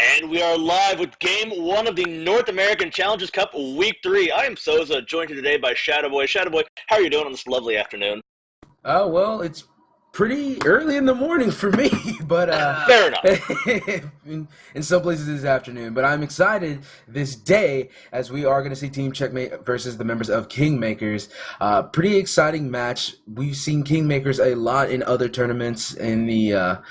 And we are live with Game 1 of the North American Challengers Cup Week 3. I am Soza, joined here today by Shadowboy. Shadowboy, how are you doing on this lovely afternoon? Well, it's pretty early in the morning for me, but Fair enough. in some places this afternoon. But I'm excited this day as we are going to see Team Checkmate versus the members of Kingmakers. Pretty exciting match. We've seen Kingmakers a lot in other tournaments in the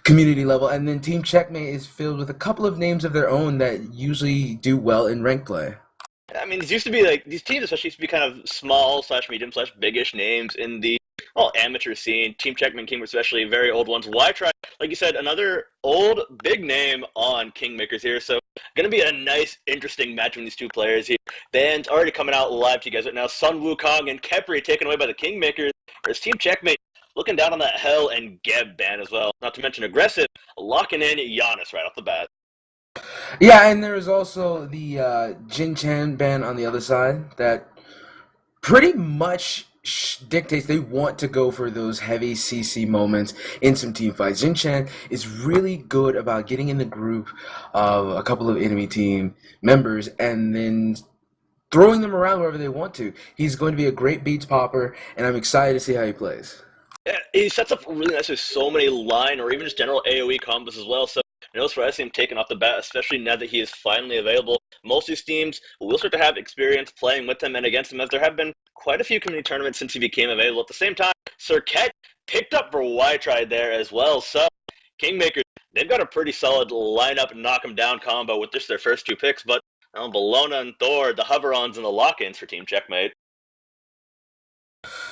community level, and then Team Checkmate is filled with a couple of names of their own that usually do well in ranked play. I mean, these used to be like, these teams especially used to be kind of small slash medium slash biggish names in the, well, amateur scene. Team Checkmate and King were especially very old ones. Ytry, like you said, another old big name on Kingmakers here. So, going to be a nice, interesting match between these two players here. Band's already coming out live to you guys right now. Sun Wukong and Kepri taken away by the Kingmakers. Whereas Team Checkmate looking down on that Hell and Geb ban as well. Not to mention aggressive, locking in Janus right off the bat. Yeah, and there is also the Jin Chan ban on the other side that pretty much dictates they want to go for those heavy CC moments in some team fights. Jin Chan is really good about getting in the group of a couple of enemy team members and then throwing them around wherever they want to. He's going to be a great beats popper, and I'm excited to see how he plays. Yeah, he sets up really nice with so many line or even just general AoE combos as well. So I know for I see him taking off the bat, especially now that he is finally available. Most of these teams will start to have experience playing with him and against him, as there have been quite a few community tournaments since he became available. At the same time, Serqet picked up for Ytry there as well. So Kingmakers, they've got a pretty solid lineup knock him down combo with just their first two picks, but Bellona and Thor, the hover-ons and the lock-ins for Team Checkmate.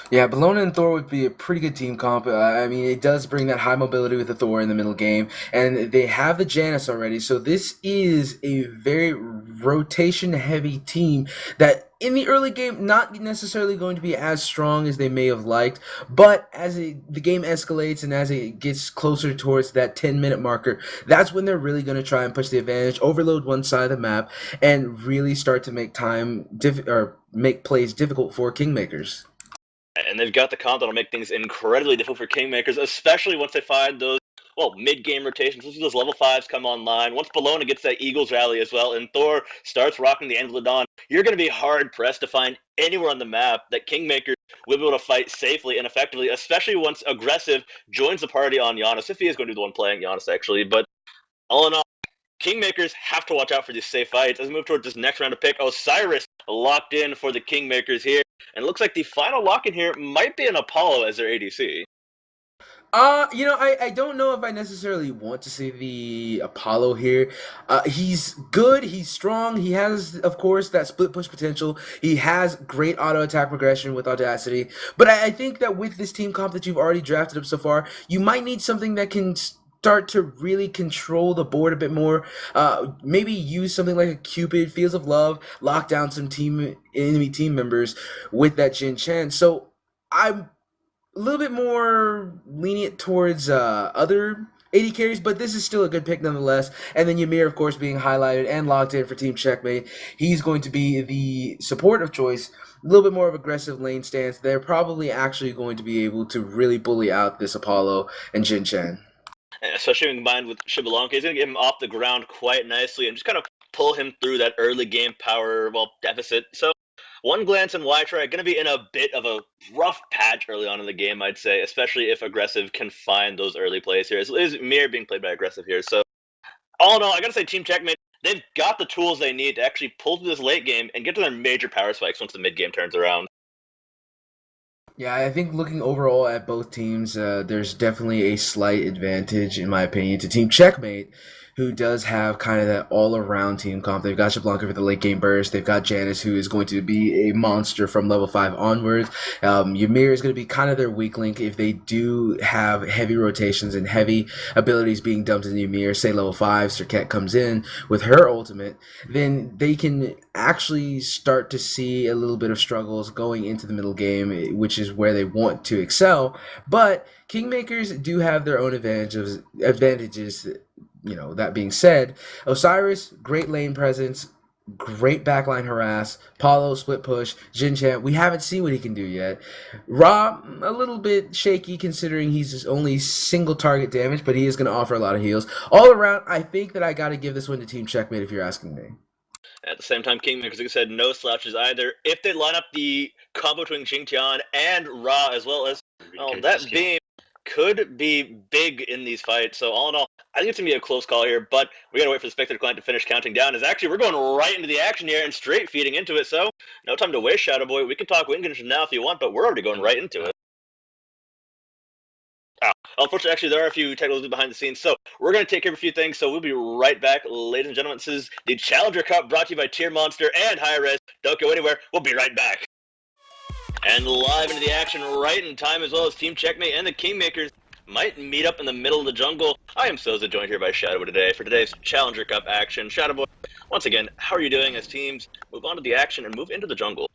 Yeah, Bellona and Thor would be a pretty good team comp. I mean, it does bring that high mobility with the Thor in the middle game, and they have the Janus already, so this is a very rotation-heavy team that in the early game, not necessarily going to be as strong as they may have liked, but as the game escalates and as it gets closer towards that 10-minute marker, that's when they're really going to try and push the advantage, overload one side of the map, and really start to make make plays difficult for Kingmakers. And they've got the comp that'll make things incredibly difficult for Kingmakers, especially once they find those, well, mid-game rotations. Once those level 5s come online, once Bellona gets that Eagles rally as well, and Thor starts rocking the End of the Dawn, you're going to be hard-pressed to find anywhere on the map that Kingmakers will be able to fight safely and effectively, especially once aggressIV joins the party on Janus, if he is going to be the one playing Janus, actually. But all in all, Kingmakers have to watch out for these safe fights. As we move towards this next round of pick, Osiris locked in for the Kingmakers here. And it looks like the final lock in here might be an Apollo as their ADC. I don't know if I necessarily want to see the Apollo here. He's good, he's strong, he has, of course, that split push potential. He has great auto attack progression with Audacity. But I think that with this team comp that you've already drafted up so far, you might need something that can start to really control the board a bit more. Maybe use something like a Cupid, Fields of Love, lock down some enemy team members with that Jin Chan. So I'm a little bit more lenient towards other AD carries, but this is still a good pick nonetheless. And then Ymir, of course, being highlighted and locked in for Team Checkmate. He's going to be the support of choice. A little bit more of aggressive lane stance. They're probably actually going to be able to really bully out this Apollo and Jin Chan. And especially when combined with Xbalanque, he's going to get him off the ground quite nicely and just kind of pull him through that early game power, well, deficit. So OneGlance and Ytry are going to be in a bit of a rough patch early on in the game, I'd say, especially if aggressive can find those early plays here. It is Ymir being played by aggressive here. So, all in all, I got to say, Team Checkmate, they've got the tools they need to actually pull through this late game and get to their major power spikes once the mid game turns around. Yeah, I think looking overall at both teams, there's definitely a slight advantage, in my opinion, to Team Checkmate, who does have kind of that all-around team comp. They've got Xbalanque for the late game burst. They've got Janus, who is going to be a monster from level 5 onwards. Ymir is going to be kind of their weak link if they do have heavy rotations and heavy abilities being dumped in Ymir. Say level 5, Serqet comes in with her ultimate, then they can actually start to see a little bit of struggles going into the middle game, which is where they want to excel. But Kingmakers do have their own advantages. That being said, Osiris, great lane presence, great backline harass, Paulo split push, Xing, we haven't seen what he can do yet. Ra, a little bit shaky considering he's only single target damage, but he is going to offer a lot of heals. All around, I think that I got to give this one to Team Checkmate if you're asking me. At the same time, Kingmakers, like I said, no slouches either. If they line up the combo between Tian and Ra, as well as that beam could be big in these fights. So all in all, I think it's going to be a close call here, but we got to wait for the Spectre client to finish counting down. As actually, we're going right into the action here and straight feeding into it, so no time to waste, Shadow Boy. We can talk win conditions now if you want, but we're already going right into it. Unfortunately, actually, there are a few technicals behind the scenes, so we're going to take care of a few things, so we'll be right back, ladies and gentlemen. This is the Challenger Cup brought to you by Tier Monster and hi-rez. Don't go anywhere. We'll be right back. And live into the action right in time, as well as Team Checkmate and the Kingmakers might meet up in the middle of the jungle. I am Soza, joined here by Shadowboy today for today's Challenger Cup action. Shadowboy, once again, how are you doing as teams move on to the action and move into the jungle?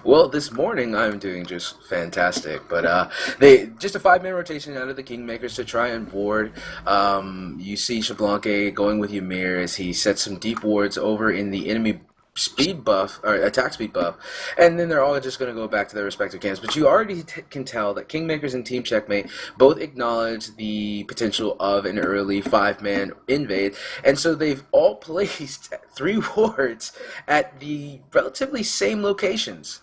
Well, this morning I'm doing just fantastic, but they just a 5-man rotation out of the Kingmakers to try and ward. You see Xbalanque going with Ymir as he sets some deep wards over in the enemy speed buff or attack speed buff, and then they're all just going to go back to their respective camps. But you already can tell that Kingmakers and Team Checkmate both acknowledge the potential of an early 5-man invade, and so they've all placed 3 wards at the relatively same locations.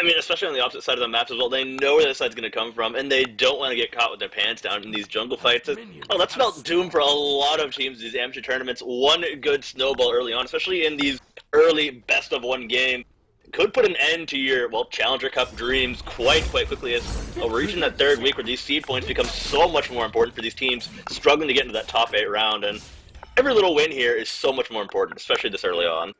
I mean, especially on the opposite side of the map as well. They know where this side's going to come from, and they don't want to get caught with their pants down in these jungle fights. That's spelled doom for a lot of teams in these amateur tournaments. One good snowball early on, especially in these early best-of-1 games, could put an end to your, Challenger Cup dreams quite quickly, as we're reaching that 3rd week where these seed points become so much more important for these teams struggling to get into that top 8 round, and every little win here is so much more important, especially this early on.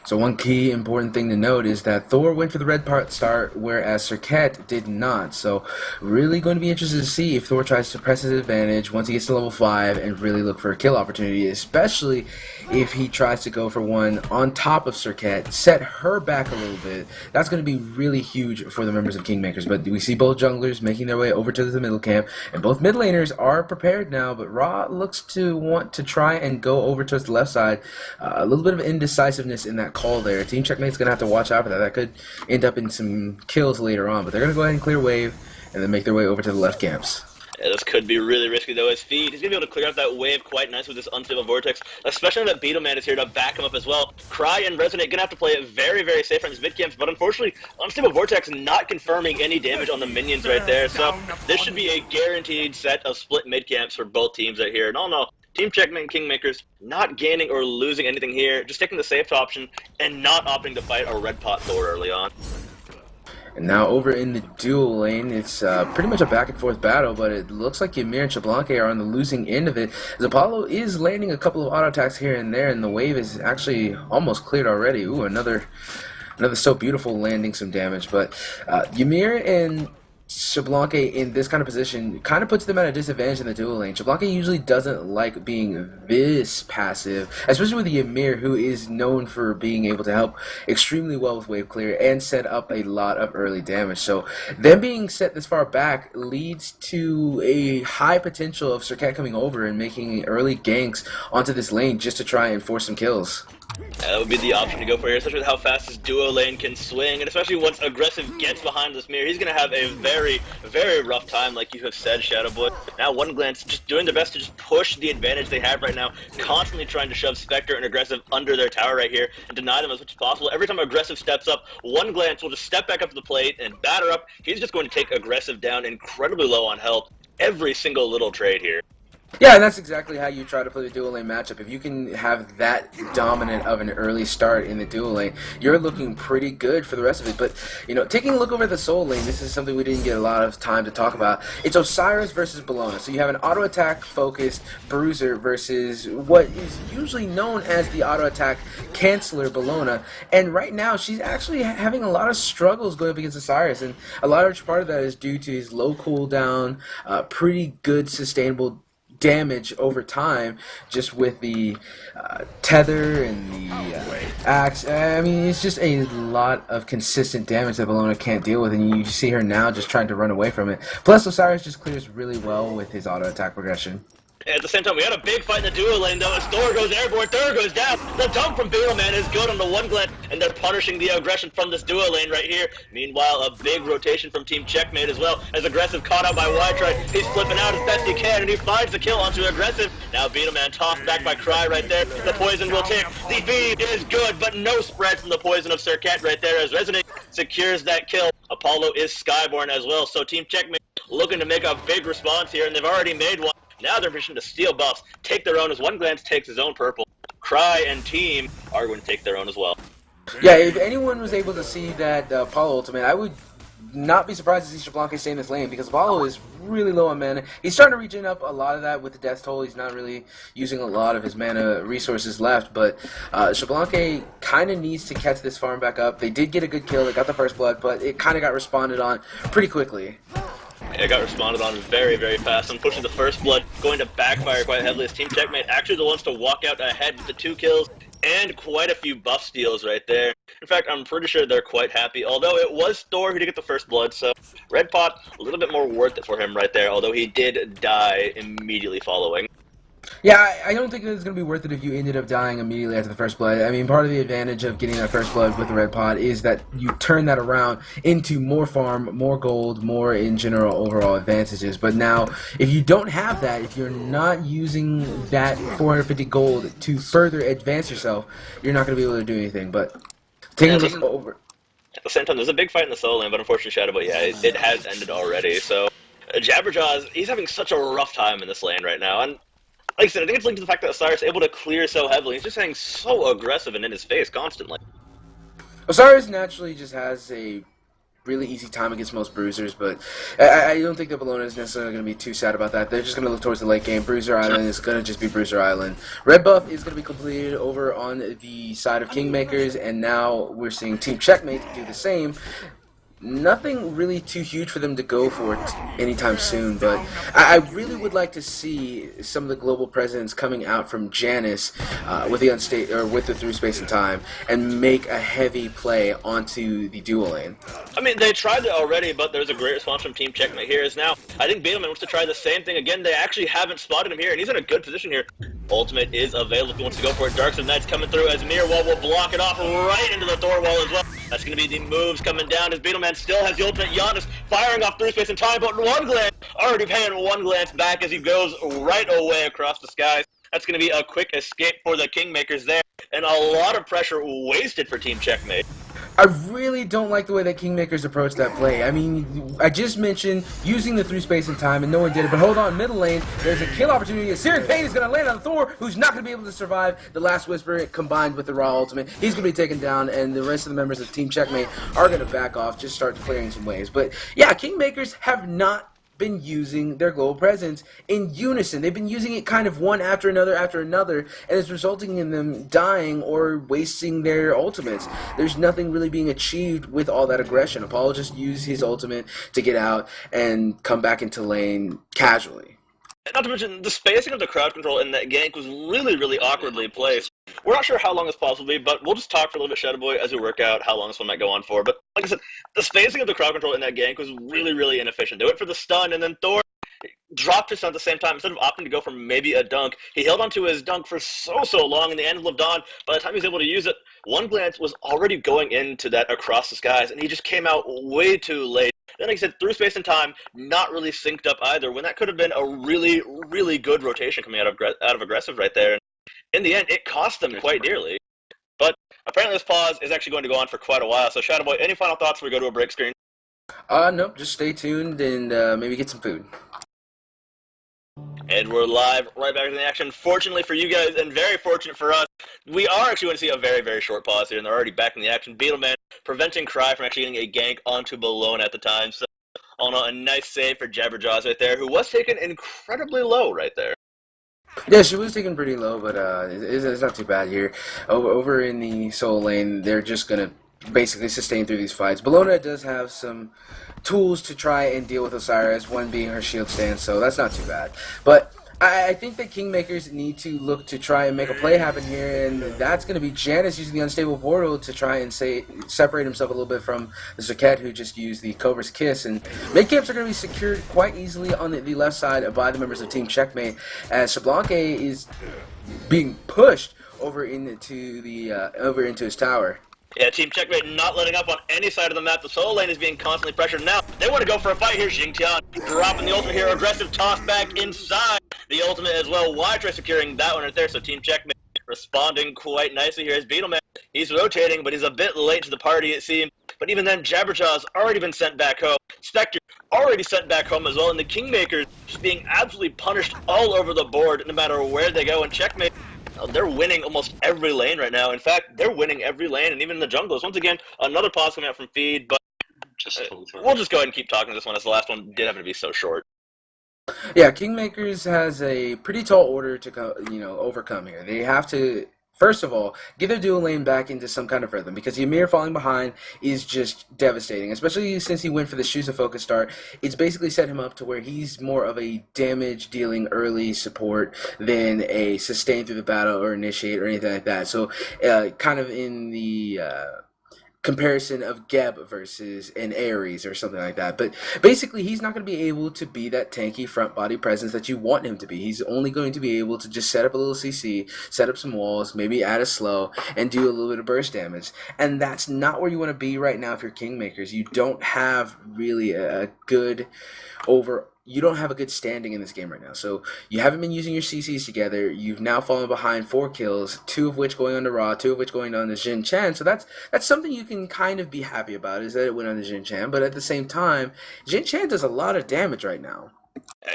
So one key important thing to note is that Thor went for the red part start, whereas Serqet did not. So really going to be interested to see if Thor tries to press his advantage once he gets to level 5 and really look for a kill opportunity, especially if he tries to go for one on top of Serqet, set her back a little bit. That's going to be really huge for the members of Kingmakers. But we see both junglers making their way over to the middle camp, and both mid laners are prepared now, but Ra looks to want to try and go over towards the left side. A little bit of indecisiveness in that call there. Team Checkmate's going to have to watch out for that. That could end up in some kills later on, but they're going to go ahead and clear wave and then make their way over to the left camps. Yeah, this could be really risky though, as Feed, he's going to be able to clear out that wave quite nice with this unstable vortex, especially when that Beatlemn is here to back him up as well. Cry and Rezonate going to have to play it very, very safe on these mid camps, but unfortunately, unstable vortex not confirming any damage on the minions right there, so this should be a guaranteed set of split mid camps for both teams right here. And all in all, Team Checkmate and Kingmakers not gaining or losing anything here, just taking the safe option and not opting to fight a red pot Thor early on. And now over in the dual lane, it's pretty much a back and forth battle, but it looks like Ymir and Xbalanque are on the losing end of it. As Apollo is landing a couple of auto attacks here and there, and the wave is actually almost cleared already. Ooh, another so beautiful landing some damage. But Ymir and Xbalanque in this kind of position kind of puts them at a disadvantage in the dual lane. Xbalanque usually doesn't like being this passive, especially with Ymir, who is known for being able to help extremely well with wave clear and set up a lot of early damage. So them being set this far back leads to a high potential of Serqet coming over and making early ganks onto this lane just to try and force some kills. That would be the option to go for here, especially with how fast this duo lane can swing, and especially once aggressIV gets behind this Ymir, he's going to have a very, very rough time, like you have said, Shadowboy. Now OneGlance just doing their best to just push the advantage they have right now, constantly trying to shove Spectre and aggressIV under their tower right here and deny them as much as possible. Every time aggressIV steps up, OneGlance will just step back up to the plate and batter up. He's just going to take aggressIV down incredibly low on health every single little trade here. Yeah, and that's exactly how you try to play the dual lane matchup. If you can have that dominant of an early start in the dual lane, you're looking pretty good for the rest of it. But, you know, taking a look over the soul lane, this is something we didn't get a lot of time to talk about. It's Osiris versus Bellona. So you have an auto attack focused bruiser versus what is usually known as the auto attack canceller, Bellona. And right now, she's actually having a lot of struggles going up against Osiris. And a large part of that is due to his low cooldown, pretty good sustainable damage over time, just with the tether and the axe. I mean, it's just a lot of consistent damage that Bellona can't deal with, and you see her now just trying to run away from it. Plus, Osiris just clears really well with his auto attack progression. At the same time, we had a big fight in the duo lane, though, as Thor goes airborne, Thor goes down. The dump from Beatlemn is good on the OneGlance, and they're punishing the aggression from this duo lane right here. Meanwhile, a big rotation from Team Checkmate as well, as aggressIV caught out by Ytry. He's flipping out as best he can, and he finds the kill onto aggressIV. Now Beatlemn tossed back by Cry right there. The poison will take. The feed is good, but no spread from the poison of Serqet right there, as Rezonate secures that kill. Apollo is Skyborn as well, so Team Checkmate looking to make a big response here, and they've already made one. Now they're positioned to steal buffs, take their own as OneGlance takes his own purple. Cry and team are going to take their own as well. Yeah, if anyone was able to see that Apollo ultimate, I would not be surprised to see Xbalanque stay in this lane, because Apollo is really low on mana. He's starting to regen up a lot of that with the death toll. He's not really using a lot of his mana resources left, but Xbalanque kind of needs to catch this farm back up. They did get a good kill, they got the first blood, but it kind of got responded on pretty quickly. It got responded on very, very fast. Unfortunately, the first blood going to backfire quite heavily as Team Checkmate actually the ones to walk out ahead with the 2 kills and quite a few buff steals right there. In fact, I'm pretty sure they're quite happy, although it was Thor who did get the first blood, so Red Pot, a little bit more worth it for him right there, although he did die immediately following. Yeah, I don't think it's going to be worth it if you ended up dying immediately after the first blood. I mean, part of the advantage of getting that first blood with the red pot is that you turn that around into more farm, more gold, more in general overall advantages. But now, if you don't have that, if you're not using that 450 gold to further advance yourself, you're not going to be able to do anything. But taking this over. At the same time, there's a big fight in the solo lane, but unfortunately, Shadowboy, yeah, it has ended already. So, JabberJaws, he's having such a rough time in this lane right now, and like I said, I think it's linked to the fact that Osiris is able to clear so heavily. He's just getting so aggressive and in his face constantly. Osiris naturally just has a really easy time against most bruisers, but I don't think that Bellona is necessarily going to be too sad about that. They're just going to look towards the late game. Bruiser Island is going to just be Bruiser Island. Red buff is going to be completed over on the side of Kingmakers, and now we're seeing Team Checkmate do the same. Nothing really too huge for them to go for anytime soon, but I really would like to see some of the global presence coming out from Janus with the through space and time and make a heavy play onto the dual lane. I mean, they tried it already, but there's a great response from Team Checkmate here. Is now, I think Beatlemn wants to try the same thing again. They actually haven't spotted him here, and he's in a good position here. Ultimate is available if he wants to go for it. DarkSide Knight's coming through as Ymir wall will block it off right into the Thor wall as well. That's going to be the moves coming down as Beatlemn still has the ultimate. Janus firing off through space and time, but OneGlance already paying OneGlance back as he goes right away across the skies. That's going to be a quick escape for the Kingmakers there, and a lot of pressure wasted for Team Checkmate. I really don't like the way that Kingmakers approach that play. I mean, I just mentioned using the through space and time, and no one did it. But hold on, middle lane, there's a kill opportunity. Serqet is going to land on Thor, who's not going to be able to survive the Last Whisper combined with the Raw Ultimate. He's going to be taken down, and the rest of the members of Team Checkmate are going to back off, just start clearing some waves. But yeah, Kingmakers have not been using their global presence in unison. They've been using it kind of one after another, and it's resulting in them dying or wasting their ultimates. There's nothing really being achieved with all that aggression. Apollo just used his ultimate to get out and come back into lane casually. Not to mention, the spacing of the crowd control in that gank was really, really awkwardly placed. We're not sure how long this possible will be, but we'll just talk for a little bit, Shadowboy, as we work out how long this one might go on for. But like I said, the spacing of the crowd control in that gank was really, really inefficient. They went for the stun, and then Thor dropped his stun at the same time. Instead of opting to go for maybe a dunk, he held onto his dunk for so long in the Anvil of Dawn. By the time he was able to use it, OneGlance was already going into that across the skies, and he just came out way too late. Then, like I said, through space and time, not really synced up either, when that could have been a really, really good rotation coming out of aggressIV right there. And in the end, it cost them quite dearly. But apparently this pause is actually going to go on for quite a while. So, Shadowboy, any final thoughts before we go to a break screen? Nope, just stay tuned and maybe get some food. And we're live, right back in the action. Fortunately for you guys, and very fortunate for us, we are actually going to see a very, very short pause here, and they're already back in the action. Beatlemn preventing Cry from actually getting a gank onto Bellona at the time. So, all in all, a nice save for JabberJaws right there, who was taken incredibly low right there. Yeah, she was taken pretty low, but it's not too bad here. Over in the solo lane, they're just going to basically sustain through these fights. Bellona does have some tools to try and deal with Osiris, one being her shield stance, so that's not too bad. But I think that Kingmakers need to look to try and make a play happen here, and that's going to be Janus using the unstable portal to try and separate himself a little bit from the Serqet, who just used the Cobra's Kiss. And mid camps are going to be secured quite easily on the left side by the members of Team Checkmate, as Xbalanque is being pushed over into his tower. Yeah, Team Checkmate not letting up on any side of the map. The solo lane is being constantly pressured now. They want to go for a fight here. Xing Tian dropping the ultimate here. Aggressive toss back inside the ultimate as well. Ytry securing that one right there. So Team Checkmate responding quite nicely here as Beatlemn. He's rotating, but he's a bit late to the party, it seems. But even then, JabberJaws already been sent back home. Spectre already sent back home as well. And the Kingmakers just being absolutely punished all over the board no matter where they go. And Checkmate, they're winning almost every lane right now. In fact, they're winning every lane, and even in the jungles. Once again, another pause coming out from Feed, but we'll just go ahead and keep talking this one, as the last one did happen to be so short. Yeah, Kingmakers has a pretty tall order to overcome here. They have to, first of all, get their dual lane back into some kind of rhythm, because Ymir falling behind is just devastating, especially since he went for the Shoes of Focus start. It's basically set him up to where he's more of a damage-dealing early support than a sustain through the battle or initiate or anything like that. So kind of in the comparison of Geb versus an Ares or something like that. But basically, he's not going to be able to be that tanky front body presence that you want him to be. He's only going to be able to just set up a little CC, set up some walls, maybe add a slow, and do a little bit of burst damage. And that's not where you want to be right now if you're Kingmakers. You don't have really a good you don't have a good standing in this game right now. So you haven't been using your CCs together. You've now fallen behind 4 kills, 2 of which going on to Ra, 2 of which going on to Jin Chan. So that's something you can kind of be happy about, is that it went on to Jin Chan. But at the same time, Jin Chan does a lot of damage right now.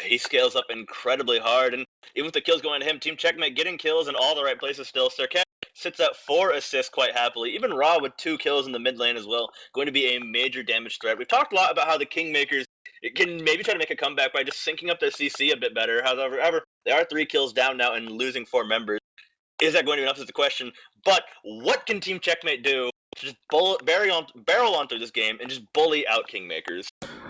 He scales up incredibly hard, and even with the kills going to him, Team Checkmate getting kills in all the right places still. Serqet sits at 4 assists quite happily. Even Ra with 2 kills in the mid lane as well, going to be a major damage threat. We've talked a lot about how the Kingmakers can maybe try to make a comeback by just syncing up their CC a bit better. However, they are 3 kills down now and losing 4 members. Is that going to be enough is the question. But what can Team Checkmate do to just barrel on through this game and just bully out Kingmakers?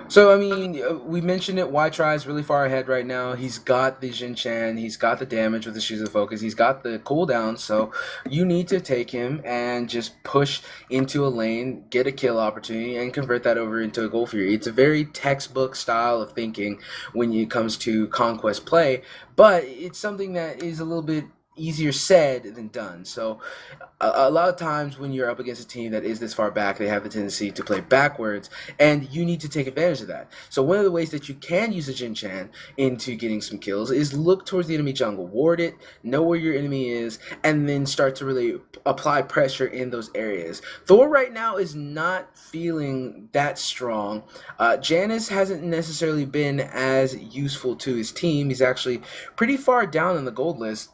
So, I mean, we mentioned it, Ytry is really far ahead right now. He's got the Jin Chan, he's got the damage with the Shoes of Focus, he's got the cooldown, so you need to take him and just push into a lane, get a kill opportunity, and convert that over into a goal fury. It's a very textbook style of thinking when it comes to conquest play, but it's something that is a little bit easier said than done. So a lot of times when you're up against a team that is this far back, they have the tendency to play backwards, and you need to take advantage of that. So one of the ways that you can use a Jin Chan into getting some kills is look towards the enemy jungle, ward it, know where your enemy is, and then start to really apply pressure in those areas. Thor right now is not feeling that strong. Janus hasn't necessarily been as useful to his team. He's actually pretty far down in the gold list.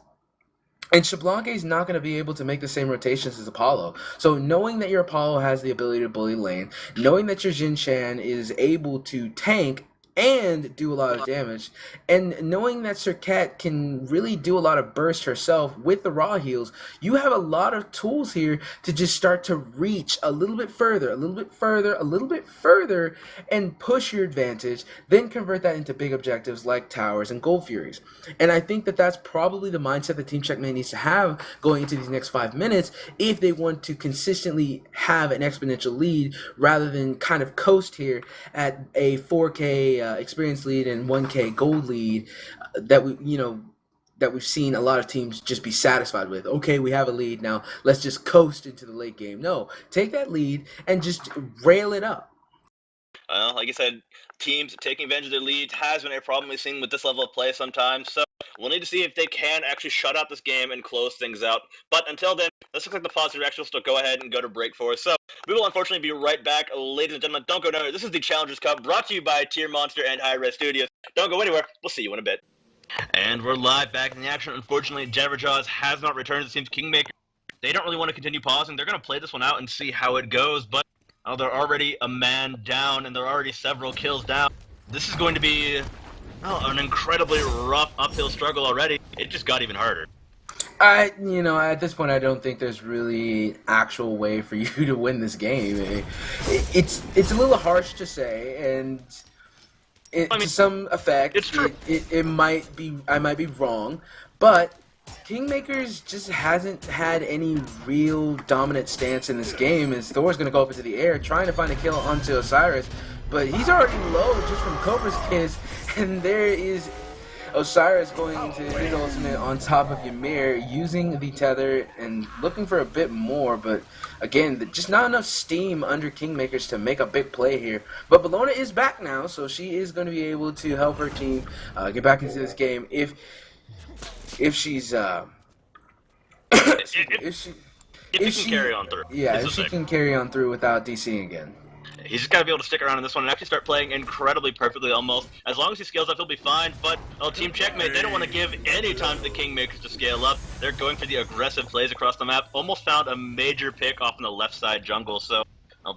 And Xbalanque is not going to be able to make the same rotations as Apollo. So knowing that your Apollo has the ability to bully lane, knowing that your Jin Chan is able to tank and do a lot of damage, and knowing that Serqet can really do a lot of burst herself with the raw heals, you have a lot of tools here to just start to reach a little bit further, a little bit further, a little bit further, and push your advantage, then convert that into big objectives like towers and gold furies. And I think that that's probably the mindset that Team Checkmate needs to have going into these next 5 minutes if they want to consistently have an exponential lead rather than kind of coast here at a 4K experience lead and 1K gold lead that we've seen a lot of teams just be satisfied with. Okay, we have a lead now, let's just coast into the late game. No, take that lead and just rail it up. Like I said, teams taking advantage of their lead has been a problem we've seen with this level of play sometimes, so we'll need to see if they can actually shut out this game and close things out. But until then, this looks like the positive reaction will still go ahead and go to break for us. So we will unfortunately be right back, ladies and gentlemen. Don't go nowhere. This is the Challengers Cup, brought to you by Tier Monster and hi-rez Studios. Don't go anywhere. We'll see you in a bit. And we're live back in the action. Unfortunately, JabberJaws has not returned. It seems Kingmakers, they don't really want to continue pausing. They're going to play this one out and see how it goes, but they're already a man down, and they're already several kills down. This is going to be an incredibly rough uphill struggle already. It just got even harder. At this point, I don't think there's really an actual way for you to win this game. It's a little harsh to say, and to some effect. It's true. It might be, I might be wrong, but Kingmakers just hasn't had any real dominant stance in this game, as Thor's going to go up into the air trying to find a kill onto Osiris, but he's already low just from Cobra's kiss, and there is Osiris going into his ultimate on top of Ymir, using the tether and looking for a bit more, but again, just not enough steam under Kingmakers to make a big play here. But Bellona is back now, so she is going to be able to help her team get back into this game if she's if she can carry on through. Yeah, if she can carry on through without DCing again. He's just got to be able to stick around in this one and actually start playing incredibly perfectly almost. As long as he scales up, he'll be fine. But, Team Checkmate, they don't want to give any time to the Kingmakers to scale up. They're going for the aggressive plays across the map. Almost found a major pick off in the left side jungle. So,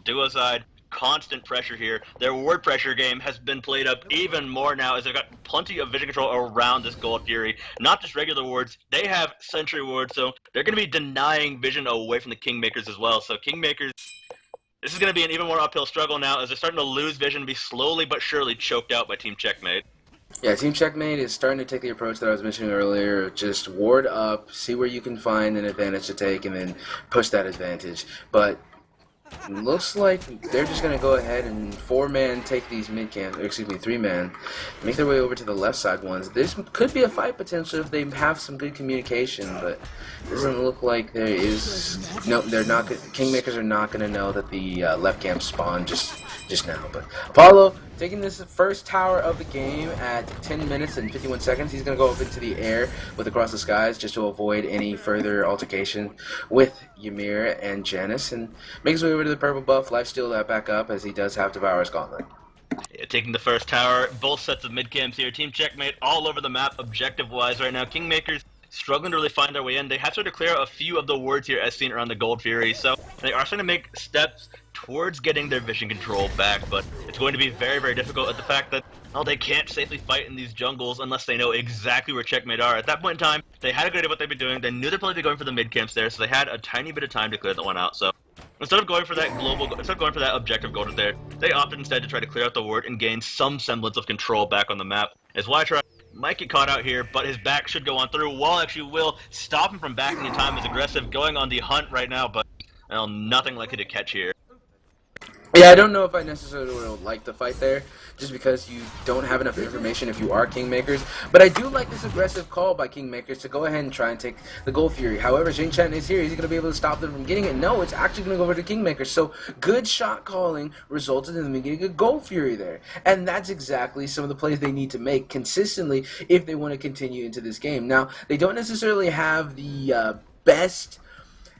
duo side, constant pressure here. Their ward pressure game has been played up even more now, as they've got plenty of vision control around this Gold Fury. Not just regular wards, they have sentry wards, so they're going to be denying vision away from the Kingmakers as well. So Kingmakers, this is going to be an even more uphill struggle now, as they're starting to lose vision and be slowly but surely choked out by Team Checkmate. Yeah, Team Checkmate is starting to take the approach that I was mentioning earlier. Just ward up, see where you can find an advantage to take, and then push that advantage. But looks like they're just going to go ahead and 4-man take these mid-camp, excuse me, 3-man, make their way over to the left side ones. This could be a fight potential if they have some good communication, but it doesn't look like there is. No, they're not. Kingmakers are not going to know that the left camp spawned just now. But Apollo taking this first tower of the game at 10 minutes and 51 seconds. He's going to go up into the air with Across the Skies just to avoid any further altercation with Ymir and Janus, and make his way over to the purple buff, lifesteal that back up, as he does have Devourer's Gauntlet. Yeah, taking the first tower, both sets of mid camps here. Team Checkmate all over the map objective-wise right now. Kingmakers struggling to really find their way in. They have started to clear out a few of the wards here as seen around the Gold Fury, so they are starting to make steps towards getting their vision control back, but it's going to be very, very difficult at the fact that, well, they can't safely fight in these jungles unless they know exactly where Checkmate are. At that point in time, they had a good idea what they'd be doing. They knew they'd probably be going for the mid camps there, so they had a tiny bit of time to clear that one out. So instead of going for that objective goal there, they opted instead to try to clear out the ward and gain some semblance of control back on the map. As Ytry might get caught out here, but his back should go on through. Wall actually will stop him from backing in time. As aggressive, going on the hunt right now, but well, nothing likely to catch here. Yeah, I don't know if I necessarily would like the fight there, just because you don't have enough information if you are Kingmakers. But I do like this aggressive call by Kingmakers to go ahead and try and take the Gold Fury. However, Xing Chen is here. Is he going to be able to stop them from getting it? No, it's actually going to go over to Kingmakers. So good shot calling resulted in them getting a Gold Fury there. And that's exactly some of the plays they need to make consistently if they want to continue into this game. Now, they don't necessarily have the best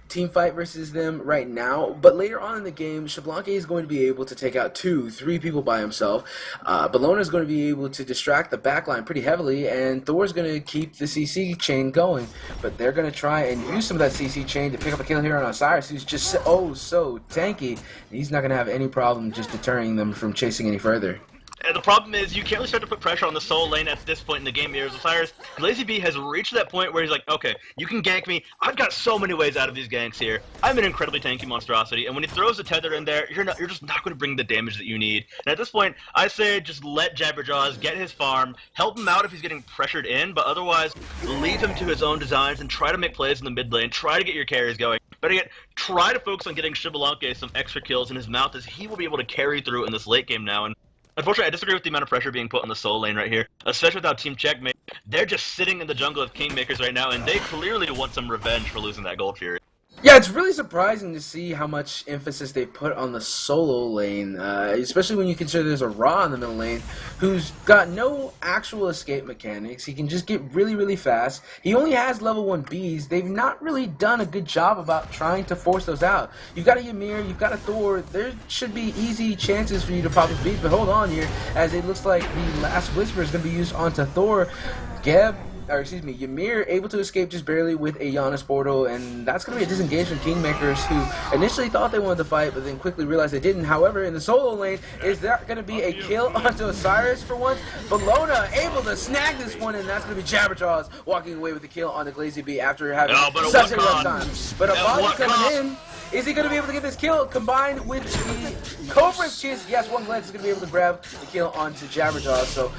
team fight versus them right now, but later on in the game, Xbalanque is going to be able to take out 2-3 people by himself. Bellona is going to be able to distract the backline pretty heavily, and Thor is going to keep the CC chain going. But they're going to try and use some of that CC chain to pick up a kill here on Osiris, who's just so tanky. He's not going to have any problem just deterring them from chasing any further. And the problem is, you can't really start to put pressure on the solo lane at this point in the game here. As Osiris, GlazeyB has reached that point where he's like, okay, you can gank me. I've got so many ways out of these ganks here. I'm an incredibly tanky monstrosity, and when he throws a tether in there, you're just not going to bring the damage that you need. And at this point, I say just let JabberJaws get his farm, help him out if he's getting pressured in, but otherwise, leave him to his own designs and try to make plays in the mid lane, try to get your carries going. Better yet, try to focus on getting Xbalanque some extra kills in his mouth, as he will be able to carry through in this late game now. And unfortunately, I disagree with the amount of pressure being put on the solo lane right here, especially without Team Checkmate. They're just sitting in the jungle of Kingmakers right now, and they clearly want some revenge for losing that Gold Fury. Yeah, it's really surprising to see how much emphasis they put on the solo lane, especially when you consider there's a Ra in the middle lane who's got no actual escape mechanics. He can just get really fast. He only has level 1 Bs. They've not really done a good job about trying to force those out. You've got a Ymir, you've got a Thor. There should be easy chances for you to pop his Bs, but hold on here, as it looks like the last Whisper is going to be used onto Thor. Ymir able to escape just barely with a Janus portal, and that's going to be a disengage from Kingmakers, who initially thought they wanted to fight, but then quickly realized they didn't. However, in the solo lane, is there going to be a kill onto Osiris for once? Bellona able to snag this one, and that's going to be JabberJaws walking away with the kill on the GlazeyB after having such a rough time. But Apollo coming in. Is he going to be able to get this kill combined with the Cobra's Kiss? Yes, OneGlance is going to be able to grab the kill onto JabberJaws. So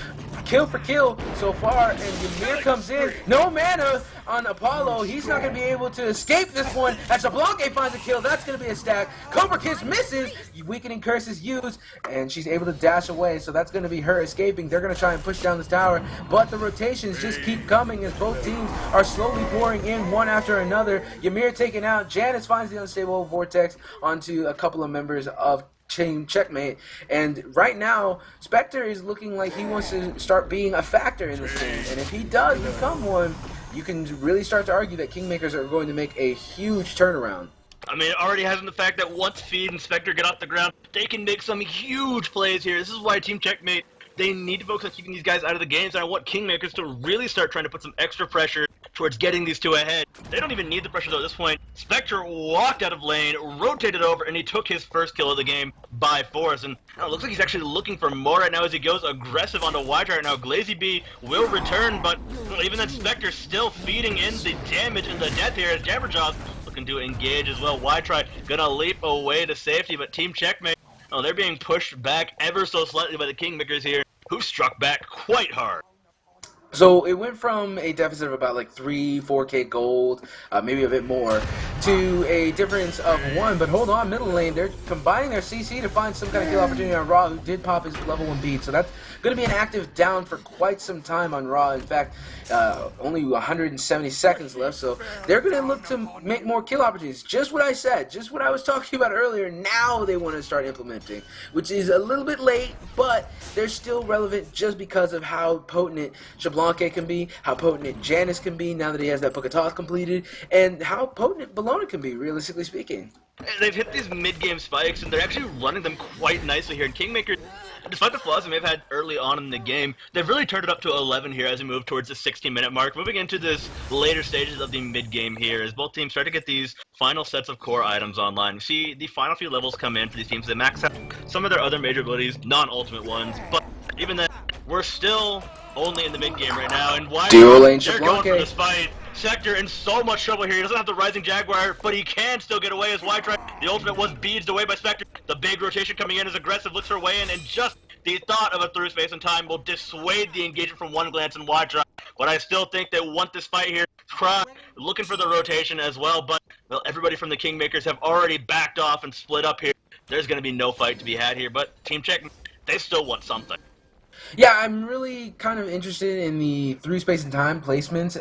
kill for kill so far, and Ymir comes in. No mana on Apollo. He's not going to be able to escape this one. As Xbalanque finds a kill, that's going to be a stack. Cobra Kiss misses. Weakening Curse is used, and she's able to dash away. So that's going to be her escaping. They're going to try and push down this tower, but the rotations just keep coming as both teams are slowly pouring in one after another. Ymir taken out. Janus finds the unstable vortex onto a couple of members of Checkmate, and right now Spectre is looking like he wants to start being a factor in this game, and if he does become one, you can really start to argue that Kingmakers are going to make a huge turnaround. I mean, it already has in the fact that once Feed and Spectre get off the ground, they can make some huge plays here. This is why Team Checkmate, they need to focus on keeping these guys out of the games, and I want Kingmakers to really start trying to put some extra pressure towards getting these two ahead. They don't even need the pressure though at this point. Spectre walked out of lane, rotated over, and he took his first kill of the game by force. And it looks like he's actually looking for more right now as he goes aggressive onto Ytry right now. GlazeyB will return, but even then Spectre still feeding in the damage and the death here as JabberJaws looking to engage as well. Ytry gonna leap away to safety, but Team Checkmate, oh, they're being pushed back ever so slightly by the Kingmakers here, who struck back quite hard. So it went from a deficit of about like 3-4k gold, maybe a bit more, to a difference of 1. But hold on, middle lane, they're combining their CC to find some kind of kill opportunity on Ra, who did pop his level 1 beat. So that's going to be an active down for quite some time on Ra. In fact, only 170 seconds left, so they're going to look to make more kill opportunities. Just what I said, just what I was talking about earlier, now they want to start implementing, which is a little bit late, but they're still relevant just because of how potent Xbalanque can be, how potent Janus can be now that he has that Book of Thoth completed, and how potent Bellona can be, realistically speaking. They've hit these mid-game spikes, and they're actually running them quite nicely here. And Kingmakers, despite the flaws they may have had early on in the game, they've really turned it up to 11 here as we move towards the 16-minute mark, moving into this later stages of the mid-game here as both teams start to get these final sets of core items online. You see the final few levels come in for these teams. They max out some of their other major abilities, non-ultimate ones, but even then, we're still only in the mid-game right now, and why Dual lane they're going for this fight. Sector in so much trouble here. He doesn't have the Rising Jaguar, but he can still get away as Ytry. The ultimate was beads away by Spectre. The big rotation coming in is aggressive, looks her way in, and just the thought of a through space and time will dissuade the engagement from OneGlance and Ytry. But I still think they want this fight here. Cry looking for the rotation as well, but well, everybody from the Kingmakers have already backed off and split up here. There's going to be no fight to be had here, but Team Checkmate, they still want something. Yeah, I'm really kind of interested in the through space and time placements.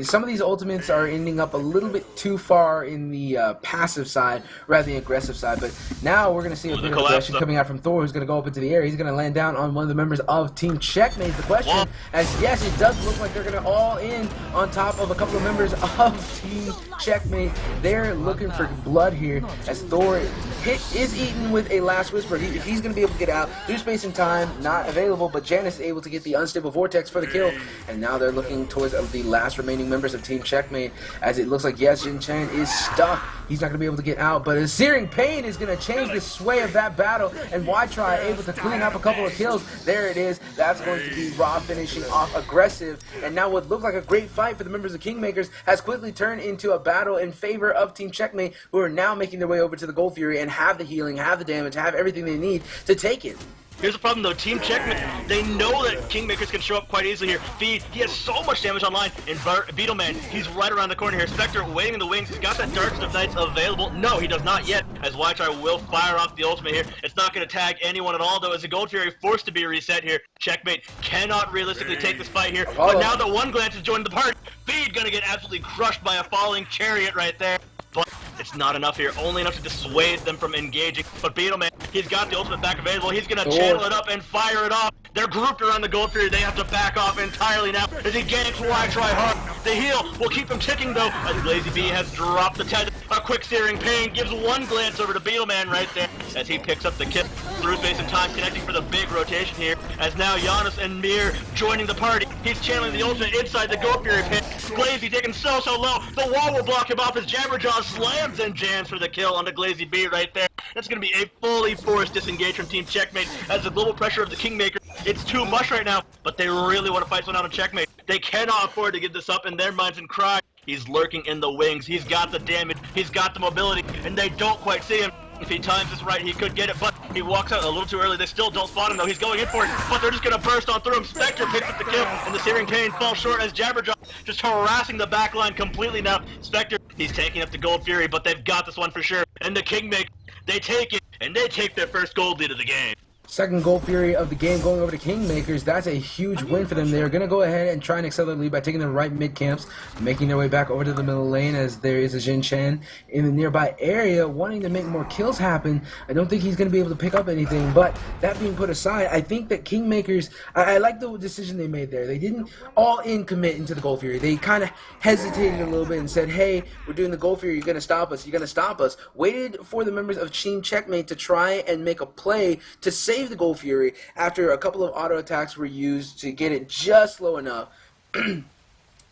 Some of these ultimates are ending up a little bit too far in the passive side rather than the aggressive side. But now we're going to see a bit of aggression coming out from Thor, who's going to go up into the air. He's going to land down on one of the members of Team Checkmate. The question, as yes, it does look like they're going to all in on top of a couple of members of Team Checkmate. They're looking for blood here as Thor is eaten with a Last Whisper. He's going to be able to get out. Through space and time, not available, but Janus is able to get the unstable vortex for the kill, and now they're looking towards the last remaining members of Team Checkmate, as it looks like yes, Jin Chen is stuck. He's not going to be able to get out, but a Searing Pain is going to change the sway of that battle, and Ytry able to clean up a couple of kills. There it is. That's going to be Ra finishing off aggressive, and now what looked like a great fight for the members of Kingmakers has quickly turned into a battle in favor of Team Checkmate, who are now making their way over to the Gold Fury and have the healing, have the damage, have everything they need to take it. Here's the problem though, Team Checkmate, they know that Kingmakers can show up quite easily here. Feed, he has so much damage online, and Beatlemn, he's right around the corner here. Spectre waiting in the wings, he's got that Darkest of Nights available. No, he does not yet, as Ytry will fire off the ultimate here. It's not going to tag anyone at all though, as the Gold Fury forced to be reset here. Checkmate cannot realistically take this fight here, but now that OneGlance has joined the party, Feed gonna get absolutely crushed by a falling chariot right there. But it's not enough here, only enough to dissuade them from engaging. But Beatlemn, he's got the ultimate back available. He's going to channel it up and fire it off. They're grouped around the Gold Fury. They have to back off entirely now as he ganks Ytry hard. The heal will keep him ticking though, as GlazeyB has dropped the tether. A quick Searing Pain gives OneGlance over to Beatlemn right there as he picks up the kill. Through space and time connecting for the big rotation here, as now Janus and Ymir joining the party. He's channeling the ultimate inside the Gold Fury pit. Glazy taking so low. The wall will block him off as JabberJaws slams in Jans for the kill onto GlazeyB right there. That's going to be a fully forced disengage from Team Checkmate as the global pressure of the Kingmakers, it's too much right now, but they really want to fight someone out on Checkmate. They cannot afford to give this up in their minds and cry. He's lurking in the wings. He's got the damage. He's got the mobility, and they don't quite see him. If he times this right, he could get it, but he walks out a little too early. They still don't spot him, though. He's going in for it, but they're just going to burst on through him. Spectre picks up the kill, and the Searing Pain falls short as JabberJaws just harassing the back line completely now. Spectre, he's tanking up the Gold Fury, but they've got this one for sure. And the Kingmakers, they take it, and they take their first gold lead of the game. Second Gold Fury of the game going over to Kingmakers. That's a huge win for them. They're going to go ahead and try and accelerate the lead by taking the right mid camps, making their way back over to the middle lane as there is a Xing in the nearby area wanting to make more kills happen. I don't think he's going to be able to pick up anything, but that being put aside, I think that Kingmakers, I like the decision they made there. They didn't all in commit into the Gold Fury. They kind of hesitated a little bit and said, hey, we're doing the Gold Fury, you're going to stop us, you're going to stop us. Waited for the members of Team Checkmate to try and make a play to save the Gold Fury after a couple of auto attacks were used to get it just low enough. And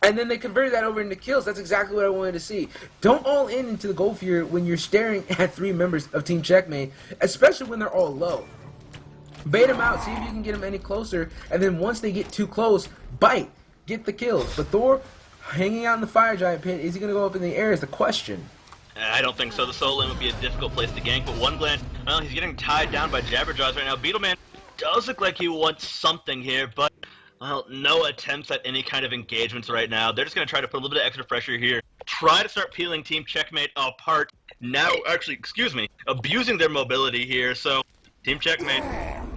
then they converted that over into kills. That's exactly what I wanted to see. Don't all in into the Gold Fury when you're staring at 3 members of Team Checkmate, especially when they're all low. Bait them out, see if you can get them any closer, and then once they get too close, bite, get the kills. But Thor, hanging out in the Fire Giant pit, is he going to go up in the air is the question. I don't think so. The solo lane would be a difficult place to gank, but OneGlance, well, he's getting tied down by JabberJaws right now. Beatlemn does look like he wants something here, but, well, no attempts at any kind of engagements right now. They're just going to try to put a little bit of extra pressure here, try to start peeling Team Checkmate apart. Now, actually, excuse me, abusing their mobility here, so Team Checkmate,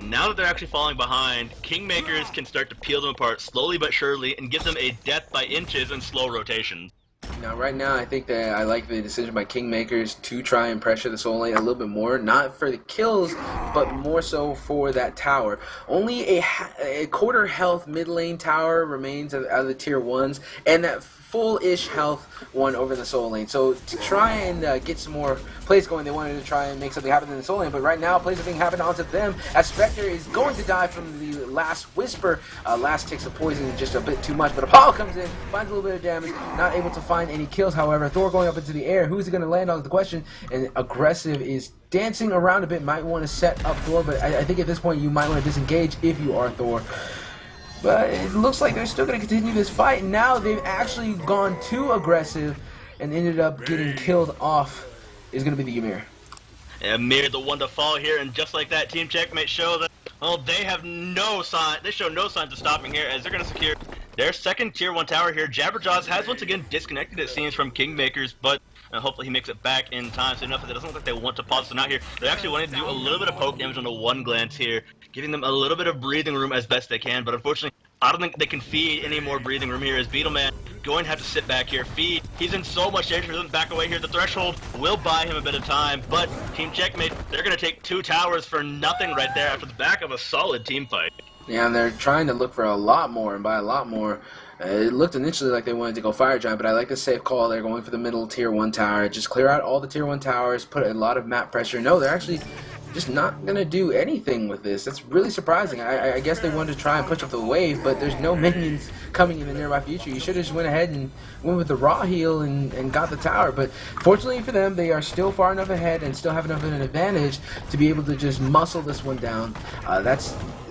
now that they're actually falling behind, Kingmakers can start to peel them apart slowly but surely and give them a death by inches and slow rotation. Now, right now, I think that I like the decision by Kingmakers to try and pressure the solo lane a little bit more. Not for the kills, but more so for that tower. Only a quarter health mid lane tower remains out of the tier 1s, and that full-ish health one over in the solo lane. So to try and get some more plays going, they wanted to try and make something happen in the solo lane, but right now plays are being happened onto them as Spectre is going to die from the last whisper. Last ticks of poison just a bit too much, but Apollo comes in, finds a little bit of damage, not able to find any kills. However, Thor going up into the air, who's he going to land on is the question, and aggressIV is dancing around a bit, might want to set up Thor, but I think at this point you might want to disengage if you are Thor. But it looks like they're still going to continue this fight. Now they've actually gone too aggressive and ended up getting killed off. Is going to be the Ymir. Ymir, the one to fall here, and just like that, Team Checkmate show that, well, they have no sign. They show no signs of stopping here as they're going to secure their second tier 1 tower here. JabberJaws has once again disconnected, it seems, from Kingmakers, but hopefully he makes it back in time. So enough that it doesn't look like they want to pause this out here. They're actually wanting to do a little bit of poke damage on the OneGlance here, giving them a little bit of breathing room as best they can, but unfortunately, I don't think they can feed any more breathing room here as Beatlemn going to have to sit back here, feed. He's in so much danger for them to back away here. The threshold will buy him a bit of time, but Team Checkmate, they're going to take 2 towers for nothing right there after the back of a solid team fight. Yeah, and they're trying to look for a lot more, and by a lot more, it looked initially like they wanted to go Fire Giant, but I like the safe call. They're going for the middle tier 1 tower. Just clear out all the tier 1 towers, put a lot of map pressure. No, they're actually just not going to do anything with this. That's really surprising. I guess they wanted to try and push up the wave, but there's no minions coming in the nearby future. You should have just went ahead and went with the raw heal and got the tower. But fortunately for them, they are still far enough ahead and still have enough of an advantage to be able to just muscle this one down.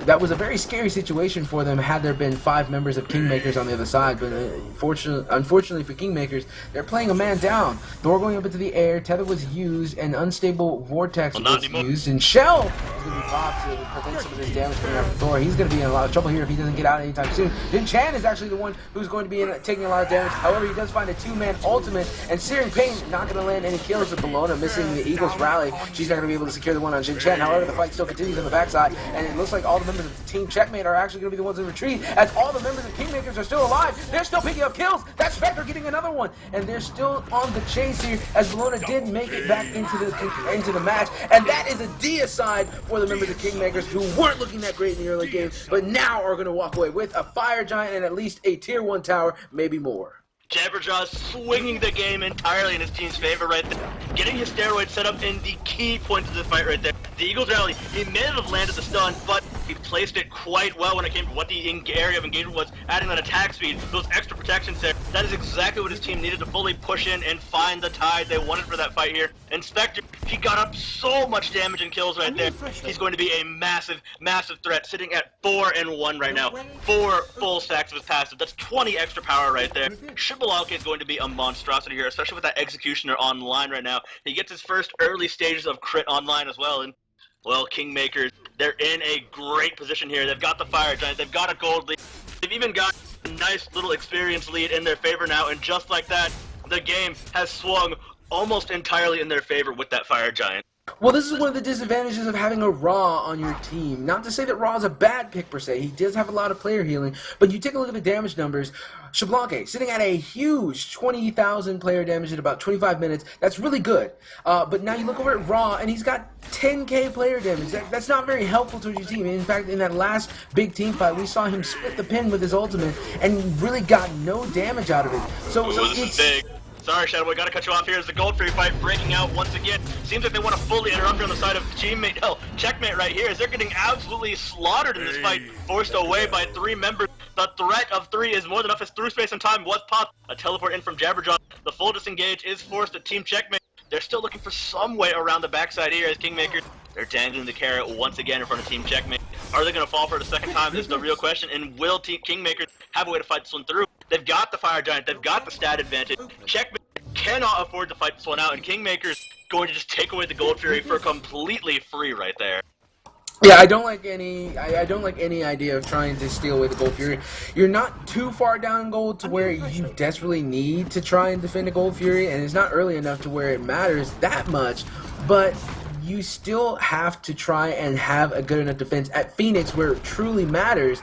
That was a very scary situation for them had there been 5 members of Kingmakers on the other side, but unfortunately for Kingmakers, they're playing a man down. Thor going up into the air, Tether was used, and Unstable Vortex was used, and Shell is going to be popped to prevent some of this damage coming out from Thor. He's going to be in a lot of trouble here if he doesn't get out anytime soon. Then Tian is actually the one who's going to be taking a lot of damage. However, he does find a 2-man ultimate, and Searing Pain not going to land any kills with Bellona missing the Eagles rally. She's not going to be able to secure the one on Xing. However, the fight still continues on the backside, and it looks like all the members of the Team Checkmate are actually going to be the ones in retreat, as all the members of Kingmakers are still alive. They're still picking up kills. That's Spectre getting another one, and they're still on the chase here, as Bellona did make it back into the match, and that is a deicide for the members of Kingmakers who weren't looking that great in the early game, but now are going to walk away with a Fire Giant and at least a tier 1 tower, maybe more. JabberJaws swinging the game entirely in his team's favor right there, getting his steroid set up in the key point of the fight right there. The Eagles rally, he may not have landed the stun, but he placed it quite well when it came to what the area of engagement was, adding that attack speed, those extra protections there. That is exactly what his team needed to fully push in and find the tide they wanted for that fight here. And Spectre, He got up so much damage and kills right there. He's going to be a massive, massive threat, sitting at 4-1 right now. 4 full stacks of his passive. That's 20 extra power right there. Xbalanque is going to be a monstrosity here, especially with that Executioner online right now. He gets his first early stages of crit online as well, and well, Kingmakers, they're in a great position here. They've got the Fire Giant, they've got a gold lead, they've even got a nice little experience lead in their favor now, and just like that, the game has swung almost entirely in their favor with that Fire Giant. Well, this is one of the disadvantages of having a Ra on your team. Not to say that Ra is a bad pick per se. He does have a lot of player healing, but you take a look at the damage numbers. Xbalanque sitting at a huge 20,000 player damage in about 25 minutes. That's really good. But now you look over at Ra, and he's got 10k player damage. That's not very helpful to your team. In fact, in that last big team fight, we saw him split the pin with his ultimate and really got no damage out of it. So this is big. Sorry, Shadowboy, gotta cut you off here as the Gold Fury fight breaking out once again. Seems like they want to fully interrupt on the side of teammate. Hell, Checkmate right here as they're getting absolutely slaughtered in this fight, forced away by 3 members. The threat of 3 is more than enough as through space and time was popped. A teleport in from JabberJaws. The full disengage is forced at Team Checkmate. They're still looking for some way around the backside here as Kingmakers. They're dangling the carrot once again in front of Team Checkmate. Are they going to fall for it a second time is the real question, and will Team Kingmakers have a way to fight this one through? They've got the Fire Giant, they've got the stat advantage. Checkmate cannot afford to fight this one out, and Kingmakers going to just take away the Gold Fury for completely free right there. Yeah, I don't like any idea of trying to steal away the Gold Fury. You're not too far down in gold to where you desperately need to try and defend a Gold Fury, and it's not early enough to where it matters that much, but you still have to try and have a good enough defense at Phoenix where it truly matters.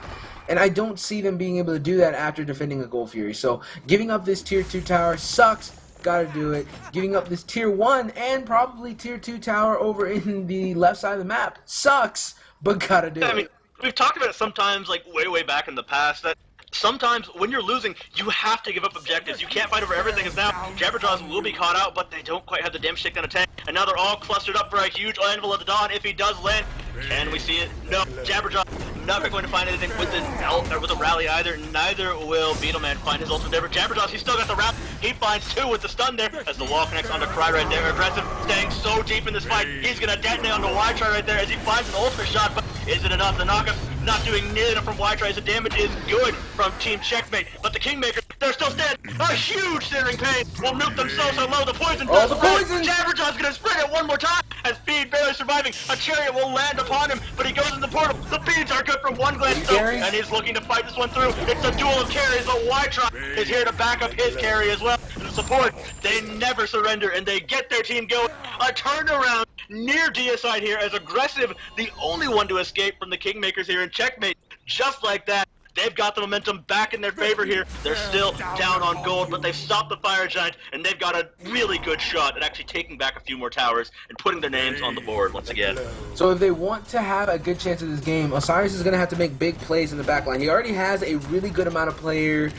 And I don't see them being able to do that after defending a Gold Fury. So giving up this tier 2 tower sucks. Gotta do it. Giving up this tier 1 and probably tier 2 tower over in the left side of the map sucks, but gotta do it. I mean, we've talked about it sometimes, like way back in the past, that sometimes when you're losing, you have to give up objectives. You can't fight over everything, as now JabberJaws will be caught out, but they don't quite have the damage takedown tank. And now they're all clustered up for a huge Anvil of the Dawn. If he does land, can we see it? No, JabberJaws not going to find anything with the rally either. Neither will Beatlemn find his ultimate ever. JabberJaws, he's still got the rally. He finds 2 with the stun there as the wall connects onto Cry right there. Aggressive, staying so deep in this fight. He's going to detonate onto Ytry right there as he finds an ultimate shot, but is it enough? The knockup not doing nearly enough from Ytry as the damage is good from Team Checkmate, but the Kingmakers, they're still standing. A huge searing pain will nuke them so low. The poison does the poison! JabberJaws gonna spread it one more time as Feed barely surviving. A chariot will land upon him, but he goes in the portal. The feeds are good from OneGlance though, and he's looking to fight this one through. It's a duel of carries, but Ytry is here to back up his carry as well. And the support, they never surrender, and they get their team going. A turnaround near deicide here as aggressIV, the only one to escape from the Kingmakers here in Checkmate. Just like that, they've got the momentum back in their favor here. They're still down on gold, but they've stopped the Fire Giant, and they've got a really good shot at actually taking back a few more towers and putting their names on the board once again. So if they want to have a good chance of this game, Osiris is going to have to make big plays in the backline. He already has a really good amount of player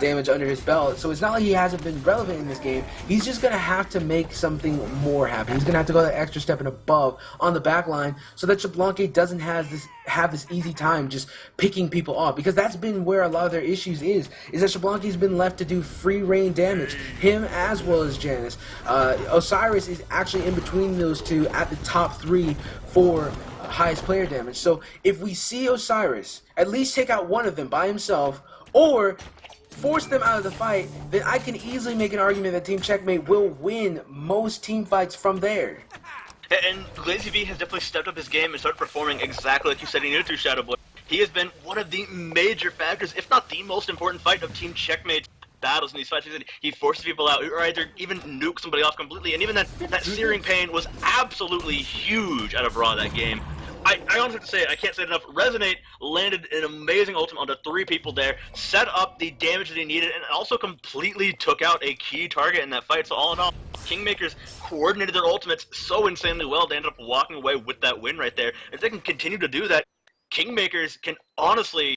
damage under his belt, so it's not like he hasn't been relevant in this game. He's just going to have to make something more happen. He's going to have to go that extra step and above on the backline so that Xbalanque doesn't have this easy time just picking people off, because that's been where a lot of their issues is that Xbalanque's been left to do free reign damage, him as well as Janus. Osiris is actually in between those two at the top 3 for highest player damage. So if we see Osiris at least take out one of them by himself or force them out of the fight, then I can easily make an argument that Team Checkmate will win most team fights from there. And GlazeyB has definitely stepped up his game and started performing exactly like you said he needed to, Shadowboy. He has been one of the major factors, if not the most important fight of Team Checkmate's battles in these fights. He forces people out, or either even nuke somebody off completely, and even that searing pain was absolutely huge out of Raw that game. I honestly have to say it, I can't say it enough. Rezonate landed an amazing ultimate onto 3 people there, set up the damage that he needed, and also completely took out a key target in that fight. So all in all, Kingmakers coordinated their ultimates so insanely well, they ended up walking away with that win right there. If they can continue to do that, Kingmakers can honestly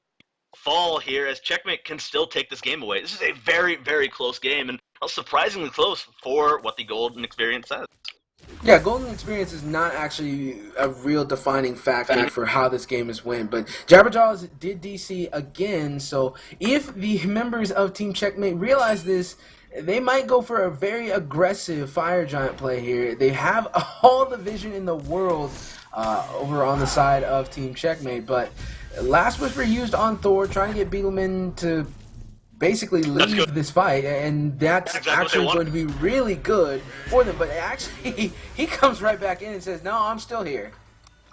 fall here as Checkmate can still take this game away. This is a very, very close game, and surprisingly close for what the Golden Experience says. Yeah, Golden Experience is not actually a real defining factor for how this game is won, but JabberJaws did DC again, so if the members of Team Checkmate realize this they might go for a very aggressive Fire Giant play here. They have all the vision in the world over on the side of Team Checkmate, but Last Whisper used on Thor, trying to get Beatlemn to basically leave this fight, and that's actually going to be really good for them. But actually, he comes right back in and says, "No, I'm still here."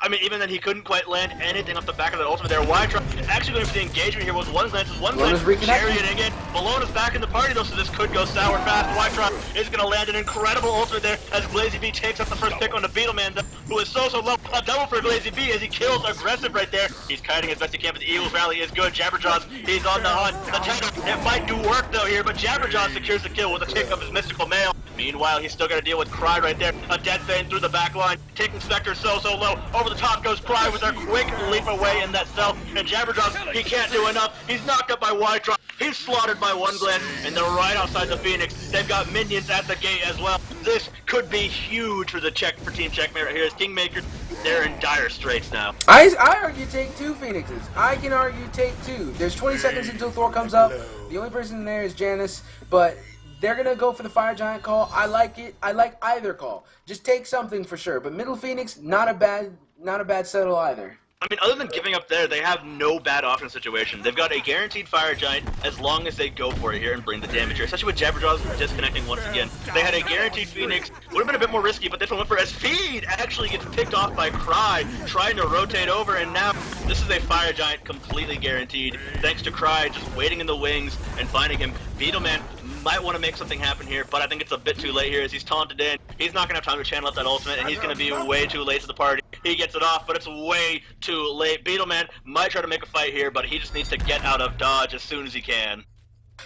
I mean, even then, he couldn't quite land anything off the back of that ultimate there. Ytry actually going for the engagement here with OneGlance. OneGlance carrying in. Bellona's back in the party, though, so this could go sour fast. Ytry is going to land an incredible ultimate there as GlazeyB takes up the first pick on the Beatlemn, who is so low. A double for GlazeyB as he kills aggressIV right there. He's kiting as best he can, but the Eagles rally is good. JabberJaws, he's on the hunt. The Titan, it might do work, though, here, but JabberJaws secures the kill with a kick of his mystical mail. Meanwhile, he's still got to deal with Cry right there. A dead Thane through the back line, taking Spectre so low. Over the top goes Cry with a quick leap away in that cell. And JabberJaws, he can't do enough. He's knocked up by Ytry. He's slaughtered by OneGlance, and they're right outside the Phoenix. They've got minions at the gate as well. This could be huge for Team Checkmate right here. As Kingmakers, they're in dire straits now. I argue take 2 Phoenixes. I can argue take 2. There's 20 seconds until Thor comes up. The only person in there is Janus, but they're going to go for the Fire Giant call. I like it. I like either call. Just take something for sure. But middle Phoenix, not a bad settle either. I mean, other than giving up there, they have no bad option situation. They've got a guaranteed Fire Giant as long as they go for it here and bring the damage here, especially with JabberJaws disconnecting once again. They had a guaranteed Phoenix, would have been a bit more risky, but this one went for as Feed actually gets picked off by Cry, trying to rotate over, and now this is a Fire Giant completely guaranteed, thanks to Cry just waiting in the wings and finding him. Beatlemn might want to make something happen here, but I think it's a bit too late here as he's taunted in. He's not going to have time to channel up that ultimate, and he's going to be way too late to the party. He gets it off, but it's way too late. Beatlemn might try to make a fight here, but he just needs to get out of dodge as soon as he can.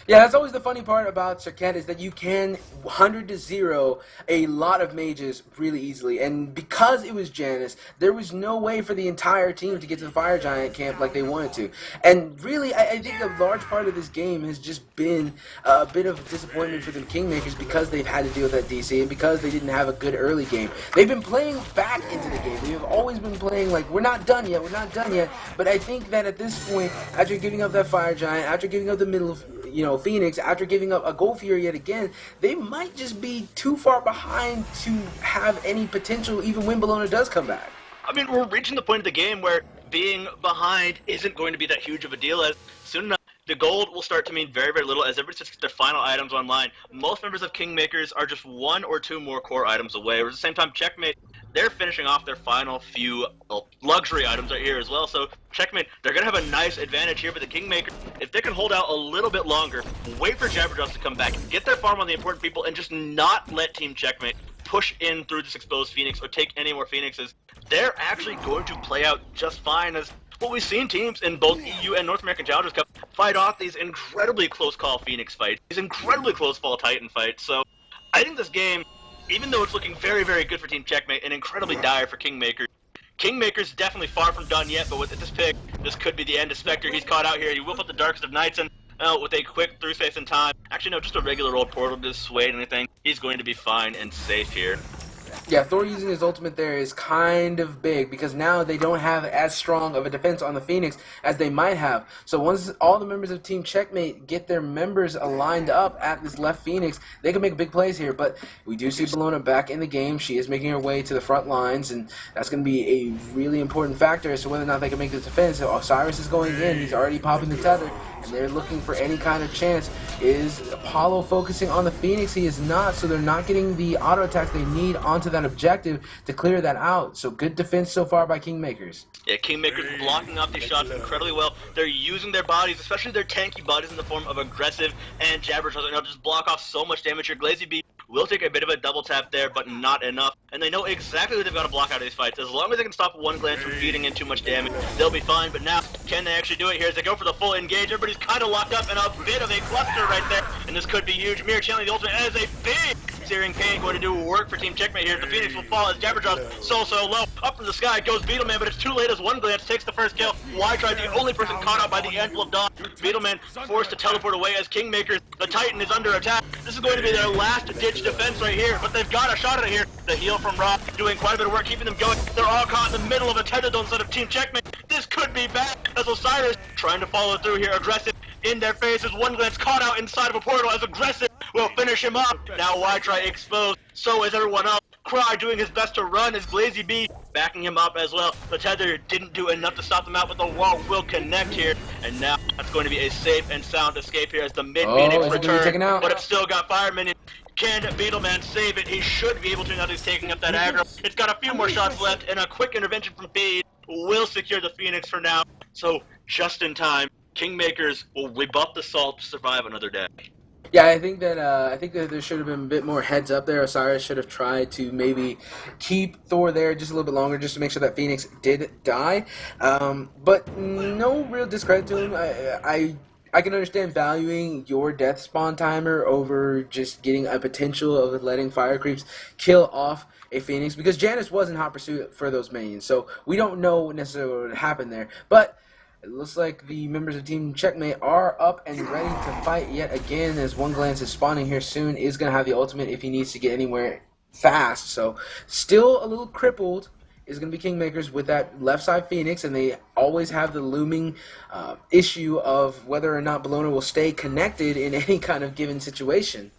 Yeah, that's always the funny part about Serqet is that you can 100-0 a lot of mages really easily. And because it was Janus, there was no way for the entire team to get to the Fire Giant camp like they wanted to. And really, I think a large part of this game has just been a bit of disappointment for the Kingmakers because they've had to deal with that DC and because they didn't have a good early game. They've been playing back into the game. They've always been playing like, we're not done yet, we're not done yet. But I think that at this point, after giving up that Fire Giant, after giving up the middle of Phoenix, after giving up a Gold Fury yet again, they might just be too far behind to have any potential even when Bellona does come back. I mean, we're reaching the point of the game where being behind isn't going to be that huge of a deal, as soon enough the gold will start to mean very, very little as everybody gets their final items online. Most members of Kingmakers are just 1 or 2 more core items away, whereas at the same time Checkmate, they're finishing off their final few luxury items right here as well. So Checkmate, they're going to have a nice advantage here, but the Kingmakers, if they can hold out a little bit longer, wait for JabberJaws to come back, get their farm on the important people, and just not let Team Checkmate push in through this exposed Phoenix or take any more Phoenixes, they're actually going to play out just fine, as what we've seen teams in both EU and North American Challengers Cup fight off these incredibly close call Phoenix fights, these incredibly close fall Titan fights. So I think this game, even though it's looking very, very good for Team Checkmate and incredibly dire for Kingmakers, Kingmakers definitely far from done yet, but with this pick, this could be the end of Spectre. He's caught out here. He will put the Darkest of Nights in with a quick through space in time. Actually, no, just a regular old portal to dissuade anything. He's going to be fine and safe here. Yeah, Thor using his ultimate there is kind of big because now they don't have as strong of a defense on the Phoenix as they might have. So once all the members of Team Checkmate get their members aligned up at this left Phoenix, they can make big plays here. But we do see Bellona back in the game. She is making her way to the front lines, and that's going to be a really important factor as to whether or not they can make the defense. So Osiris is going in. He's already popping the tether, and they're looking for any kind of chance. Is Apollo focusing on the Phoenix? He is not, so they're not getting the auto attacks they need onto that objective to clear that out. So good defense so far by Kingmakers. Yeah, Kingmakers blocking off these shots incredibly well. They're using their bodies, especially their tanky bodies, in the form of aggressIV and JabberJaws. They'll just block off so much damage here. GlazeyB will take a bit of a double tap there, but not enough. And they know exactly what they've got to block out of these fights. As long as they can stop OneGlance from feeding in too much damage, they'll be fine. But now, can they actually do it here as they go for the full engage? Everybody's kind of locked up in a bit of a cluster right there, and this could be huge. Ymir channeling the ultimate as a big searing pain going to do work for Team Checkmate here. The Phoenix will fall as JabberJaws so low. Up from the sky goes Beatlemn, but it's too late as OneGlance takes the first kill. Ytry, the only person caught out by the Anvil of Dawn. Beatlemn forced to teleport away as Kingmakers. The Titan is under attack. This is going to be their last-ditch defense right here, but they've got a shot at it here. The heal from Rob doing quite a bit of work, keeping them going. They're all caught in the middle of a tether zone instead of Team Checkmate. This could be bad as Osiris trying to follow through here. Aggressive in their faces. OneGlance caught out inside of a portal as aggressIV will finish him up. Now Ytry exposed, so is everyone else. Cry doing his best to run as GlazeyB backing him up as well. The tether didn't do enough to stop them out, but the wall will connect here. And now that's going to be a safe and sound escape here as the mid-Phoenix return. But it's still got fire minions. Can Beatlemn save it? He should be able to now that he's taking up that aggro. It's got a few more shots left, and a quick intervention from Feed will secure the Phoenix for now. So, just in time, Kingmakers will rebuff the salt to survive another day. Yeah, I think that there should have been a bit more heads up there. Osiris should have tried to maybe keep Thor there just a little bit longer, just to make sure that Phoenix did die. But no real discredit to him. I can understand valuing your death spawn timer over just getting a potential of letting fire creeps kill off a Phoenix, because Janus was in hot pursuit for those minions, so we don't know necessarily what would happen there. But it looks like the members of Team Checkmate are up and ready to fight yet again, as OneGlance is spawning here soon, is going to have the ultimate if he needs to get anywhere fast. So still a little crippled is going to be Kingmakers with that left side Phoenix, and they always have the looming issue of whether or not Bellona will stay connected in any kind of given situation.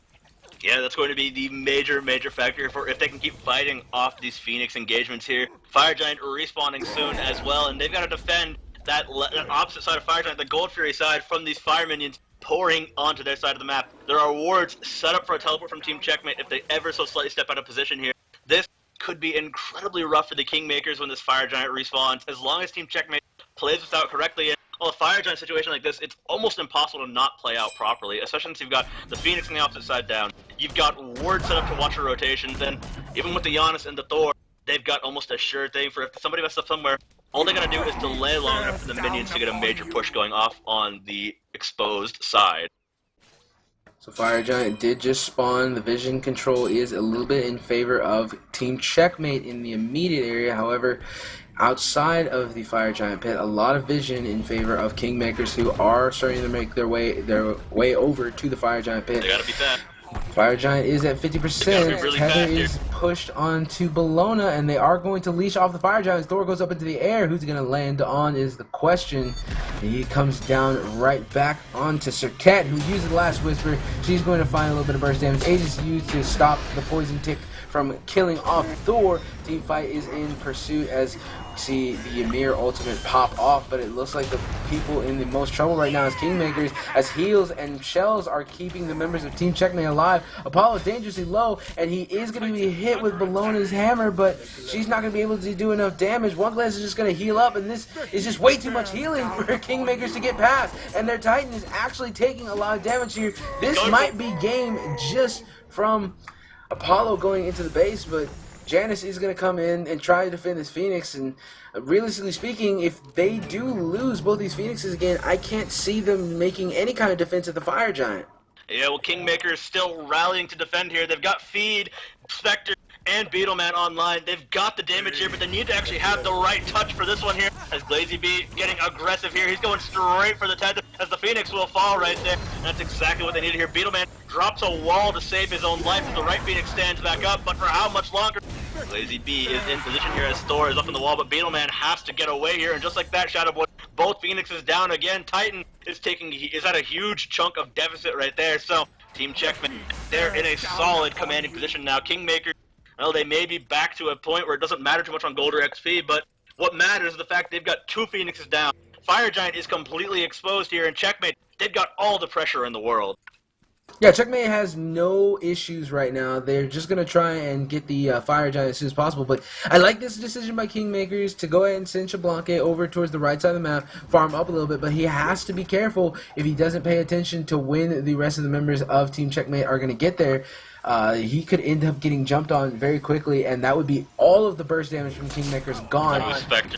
Yeah, that's going to be the major factor for if they can keep fighting off these Phoenix engagements here. Fire Giant respawning soon as well, and they've got to defend that opposite side of Fire Giant, the Gold Fury side, from these fire minions pouring onto their side of the map. There are wards set up for a teleport from Team Checkmate if they ever so slightly step out of position here. This could be incredibly rough for the Kingmakers when this Fire Giant respawns, as long as Team Checkmate plays this out correctly. And well, a Fire Giant situation like this, it's almost impossible to not play out properly, especially since you've got the Phoenix on the opposite side down. You've got wards set up to watch your rotations, and even with the Janus and the Thor, they've got almost a sure thing for if somebody messes up somewhere, all they gotta do is delay long enough for the minions to get a major push going off on the exposed side. So Fire Giant did just spawn. The vision control is a little bit in favor of Team Checkmate in the immediate area. However, outside of the Fire Giant pit, a lot of vision in favor of Kingmakers, who are starting to make their way over to the Fire Giant pit. They gotta be fast. Fire Giant is at 50%. Really Tether is pushed onto Bellona, and they are going to leash off the Fire Giant. Thor goes up into the air. Who's going to land on is the question. And he comes down right back onto Serqet, who used the last whisper. She's going to find a little bit of burst damage. Aegis used to stop the poison tick from killing off Thor. Team fight is in pursuit as we see the Ymir ultimate pop off, but it looks like the people in the most trouble right now is Kingmakers, as heals and shells are keeping the members of Team Checkmate alive. Apollo dangerously low, and he is going to be hit with Bellona's hammer, but she's not going to be able to do enough damage. OneGlance is just going to heal up, and this is just way too much healing for Kingmakers to get past, and their Titan is actually taking a lot of damage here. This might be game just from Apollo going into the base, but Janus is going to come in and try to defend this Phoenix, and realistically speaking, if they do lose both these Phoenixes again, I can't see them making any kind of defense of the Fire Giant. Yeah, well, Kingmaker is still rallying to defend here. They've got Feed, Spectre, and Beatlemn online. They've got the damage here, but they need to actually have the right touch for this one here. As GlazeyB getting aggressive here, he's going straight for the tether, as the Phoenix will fall right there. And that's exactly what they needed here. Beatlemn drops a wall to save his own life as the right Phoenix stands back up, but for how much longer? GlazeyB is in position here as Thor is up in the wall, but Beatlemn has to get away here, and just like that, Shadow Boy, both Phoenixes down again. Titan is at a huge chunk of deficit right there, so Team Checkmate, they're in a solid commanding position now. Kingmaker, well, they may be back to a point where it doesn't matter too much on gold or XP, but what matters is the fact they've got two Phoenixes down. Fire Giant is completely exposed here, and Checkmate, they've got all the pressure in the world. Yeah, Checkmate has no issues right now. They're just going to try and get the Fire Giant as soon as possible. But I like this decision by Kingmakers to go ahead and send Xbalanque over towards the right side of the map, farm up a little bit. But he has to be careful if he doesn't pay attention to when the rest of the members of Team Checkmate are going to get there. He could end up getting jumped on very quickly, and that would be all of the burst damage from Kingmakers gone.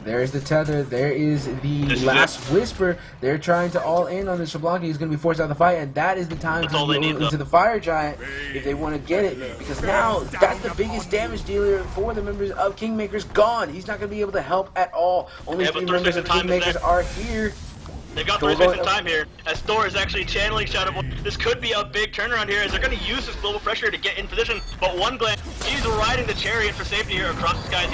There's the tether. There is the last whisper. They're trying to all in on the Xbalanque. He's going to be forced out of the fight, and that is the time to go into the Fire Giant if they want to get it, because now that's the biggest damage dealer for the members of Kingmakers gone. He's not going to be able to help at all. Only three members of Kingmakers are here. They've got the space and time here, as Thor is actually channeling Shadow Boy. This could be a big turnaround here, as they're going to use this global pressure to get in position. But OneGlance, he's riding the chariot for safety here across the skies.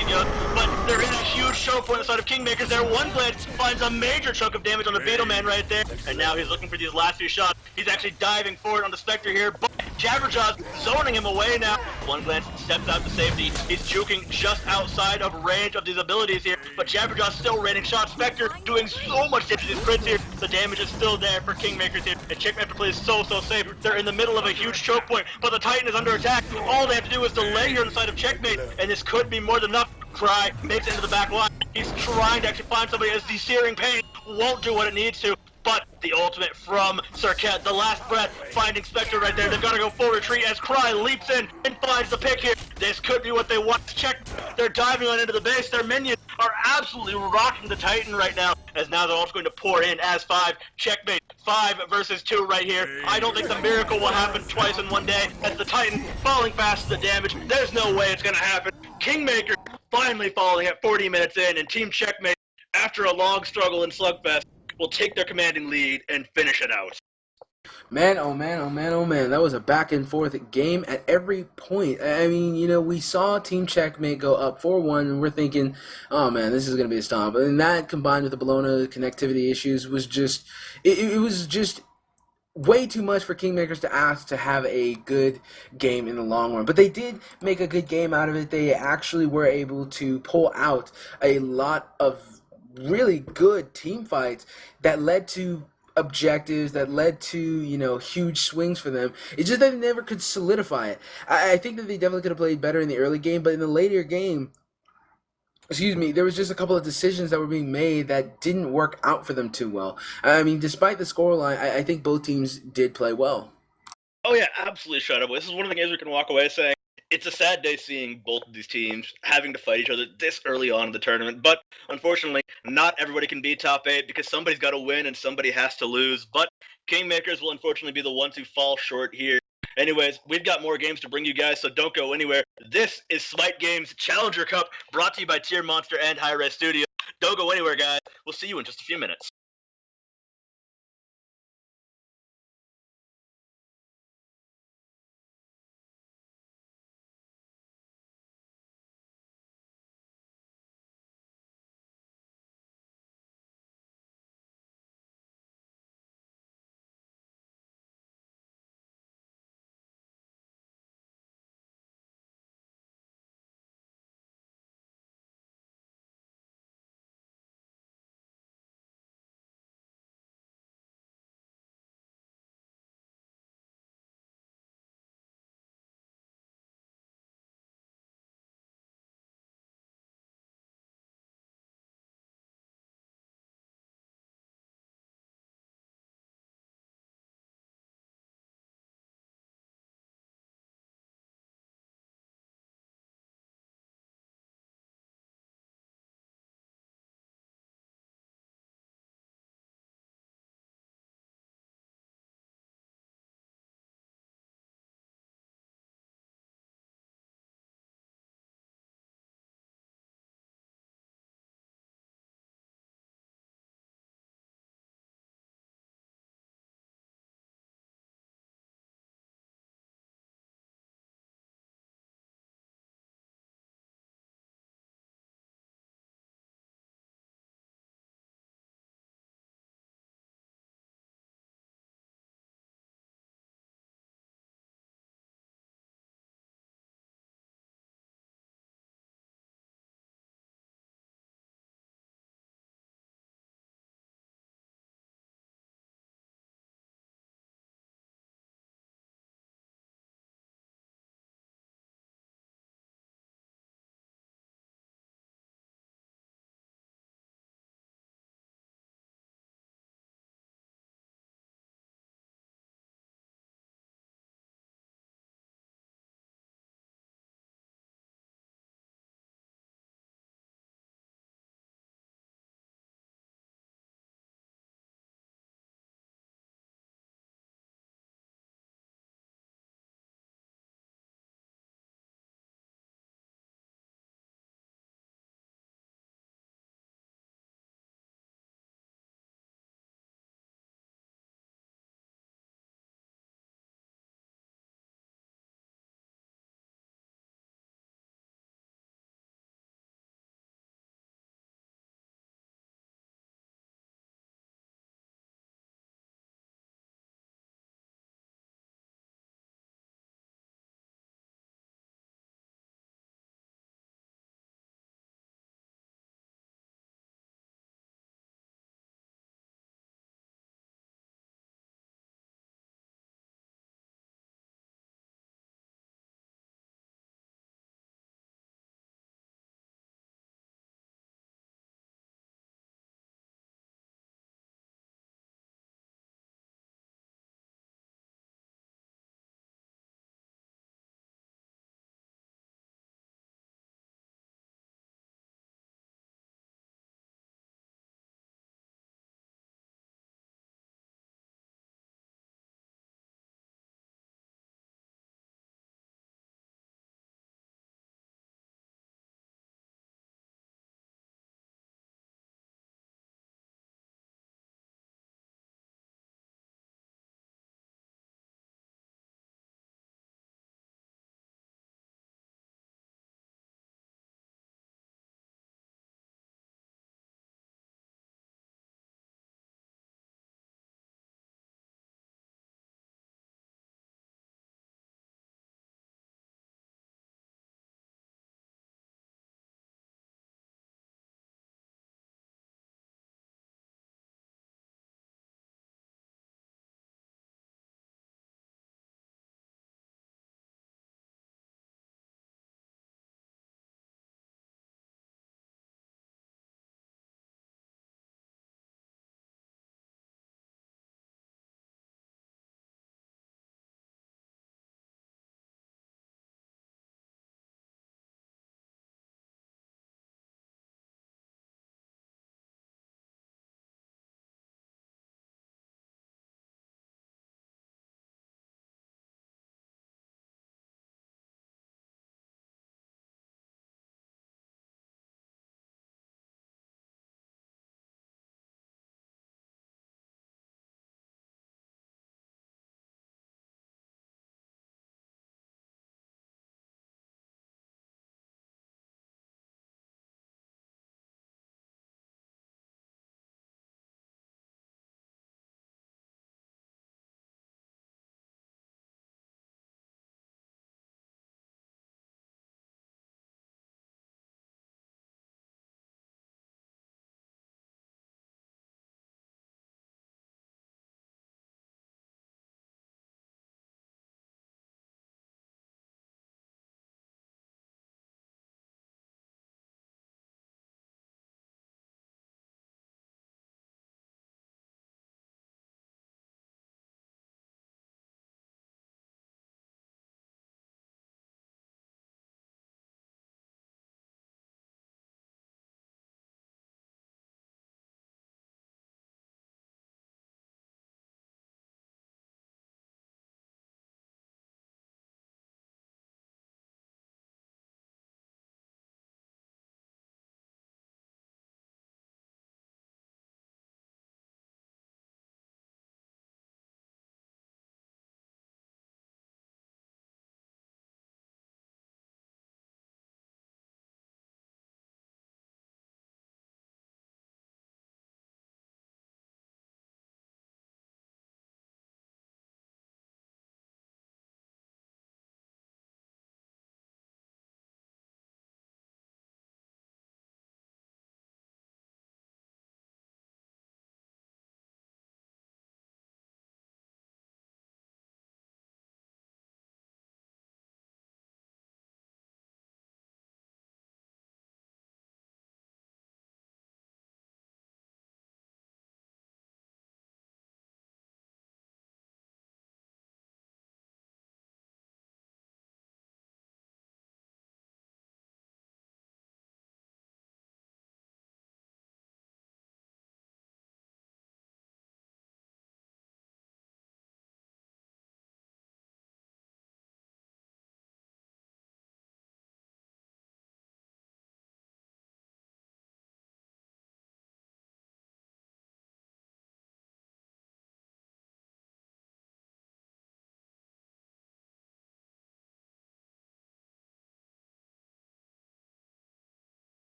But there is a huge choke point on the side of Kingmakers there. OneGlance finds a major chunk of damage on the Beatlemn right there, and now he's looking for these last few shots. He's actually diving forward on the Spectre here, but JabberJaws zoning him away now. OneGlance steps out to safety. He's juking just outside of range of these abilities here, but JabberJaws still raining shots. Spectre doing so much damage to these crits here. The damage is still there for Kingmakers here, and Checkmate plays so safe. They're in the middle of a huge choke point, but the Titan is under attack. All they have to do is delay here on the side of Checkmate, and this could be more than enough. Cry makes it into the back line. He's trying to actually find somebody as the searing pain won't do what it needs to. But the ultimate from Serqet, the last breath, finding Spectre right there. They've got to go full retreat as Cry leaps in and finds the pick here. This could be what they want to check. They're diving on into the base. Their minions are absolutely rocking the Titan right now, as now they're also going to pour in as 5. Checkmate, 5 versus 2 right here. I don't think the miracle will happen twice in one day, as the Titan falling fast to the damage. There's no way it's going to happen. Kingmaker finally falling at 40 minutes in, and Team Checkmate, after a long struggle and slugfest, will take their commanding lead and finish it out. Man, oh man, oh man, oh man. That was a back and forth game at every point. I mean, you know, we saw Team Checkmate go up 4-1, and we're thinking, oh man, this is going to be a stomp. And that combined with the Bellona connectivity issues was just, it was just way too much for Kingmakers to ask to have a good game in the long run. But they did make a good game out of it. They actually were able to pull out a lot of really good team fights that led to objectives, that led to, you know, huge swings for them. It's just that they never could solidify it. I think that they definitely could have played better in the early game, but in the later game, there was just a couple of decisions that were being made that didn't work out for them too well. I mean, despite the scoreline, I think both teams did play well. Oh yeah, absolutely, Shadow Boy. This is one of the games we can walk away saying, it's a sad day seeing both of these teams having to fight each other this early on in the tournament, but unfortunately, not everybody can be top 8 because somebody's got to win and somebody has to lose, but Kingmakers will unfortunately be the ones who fall short here. Anyways, we've got more games to bring you guys, so don't go anywhere. This is Smite Games Challenger Cup, brought to you by Tier Monster and hi-rez Studio. Don't go anywhere, guys. We'll see you in just a few minutes.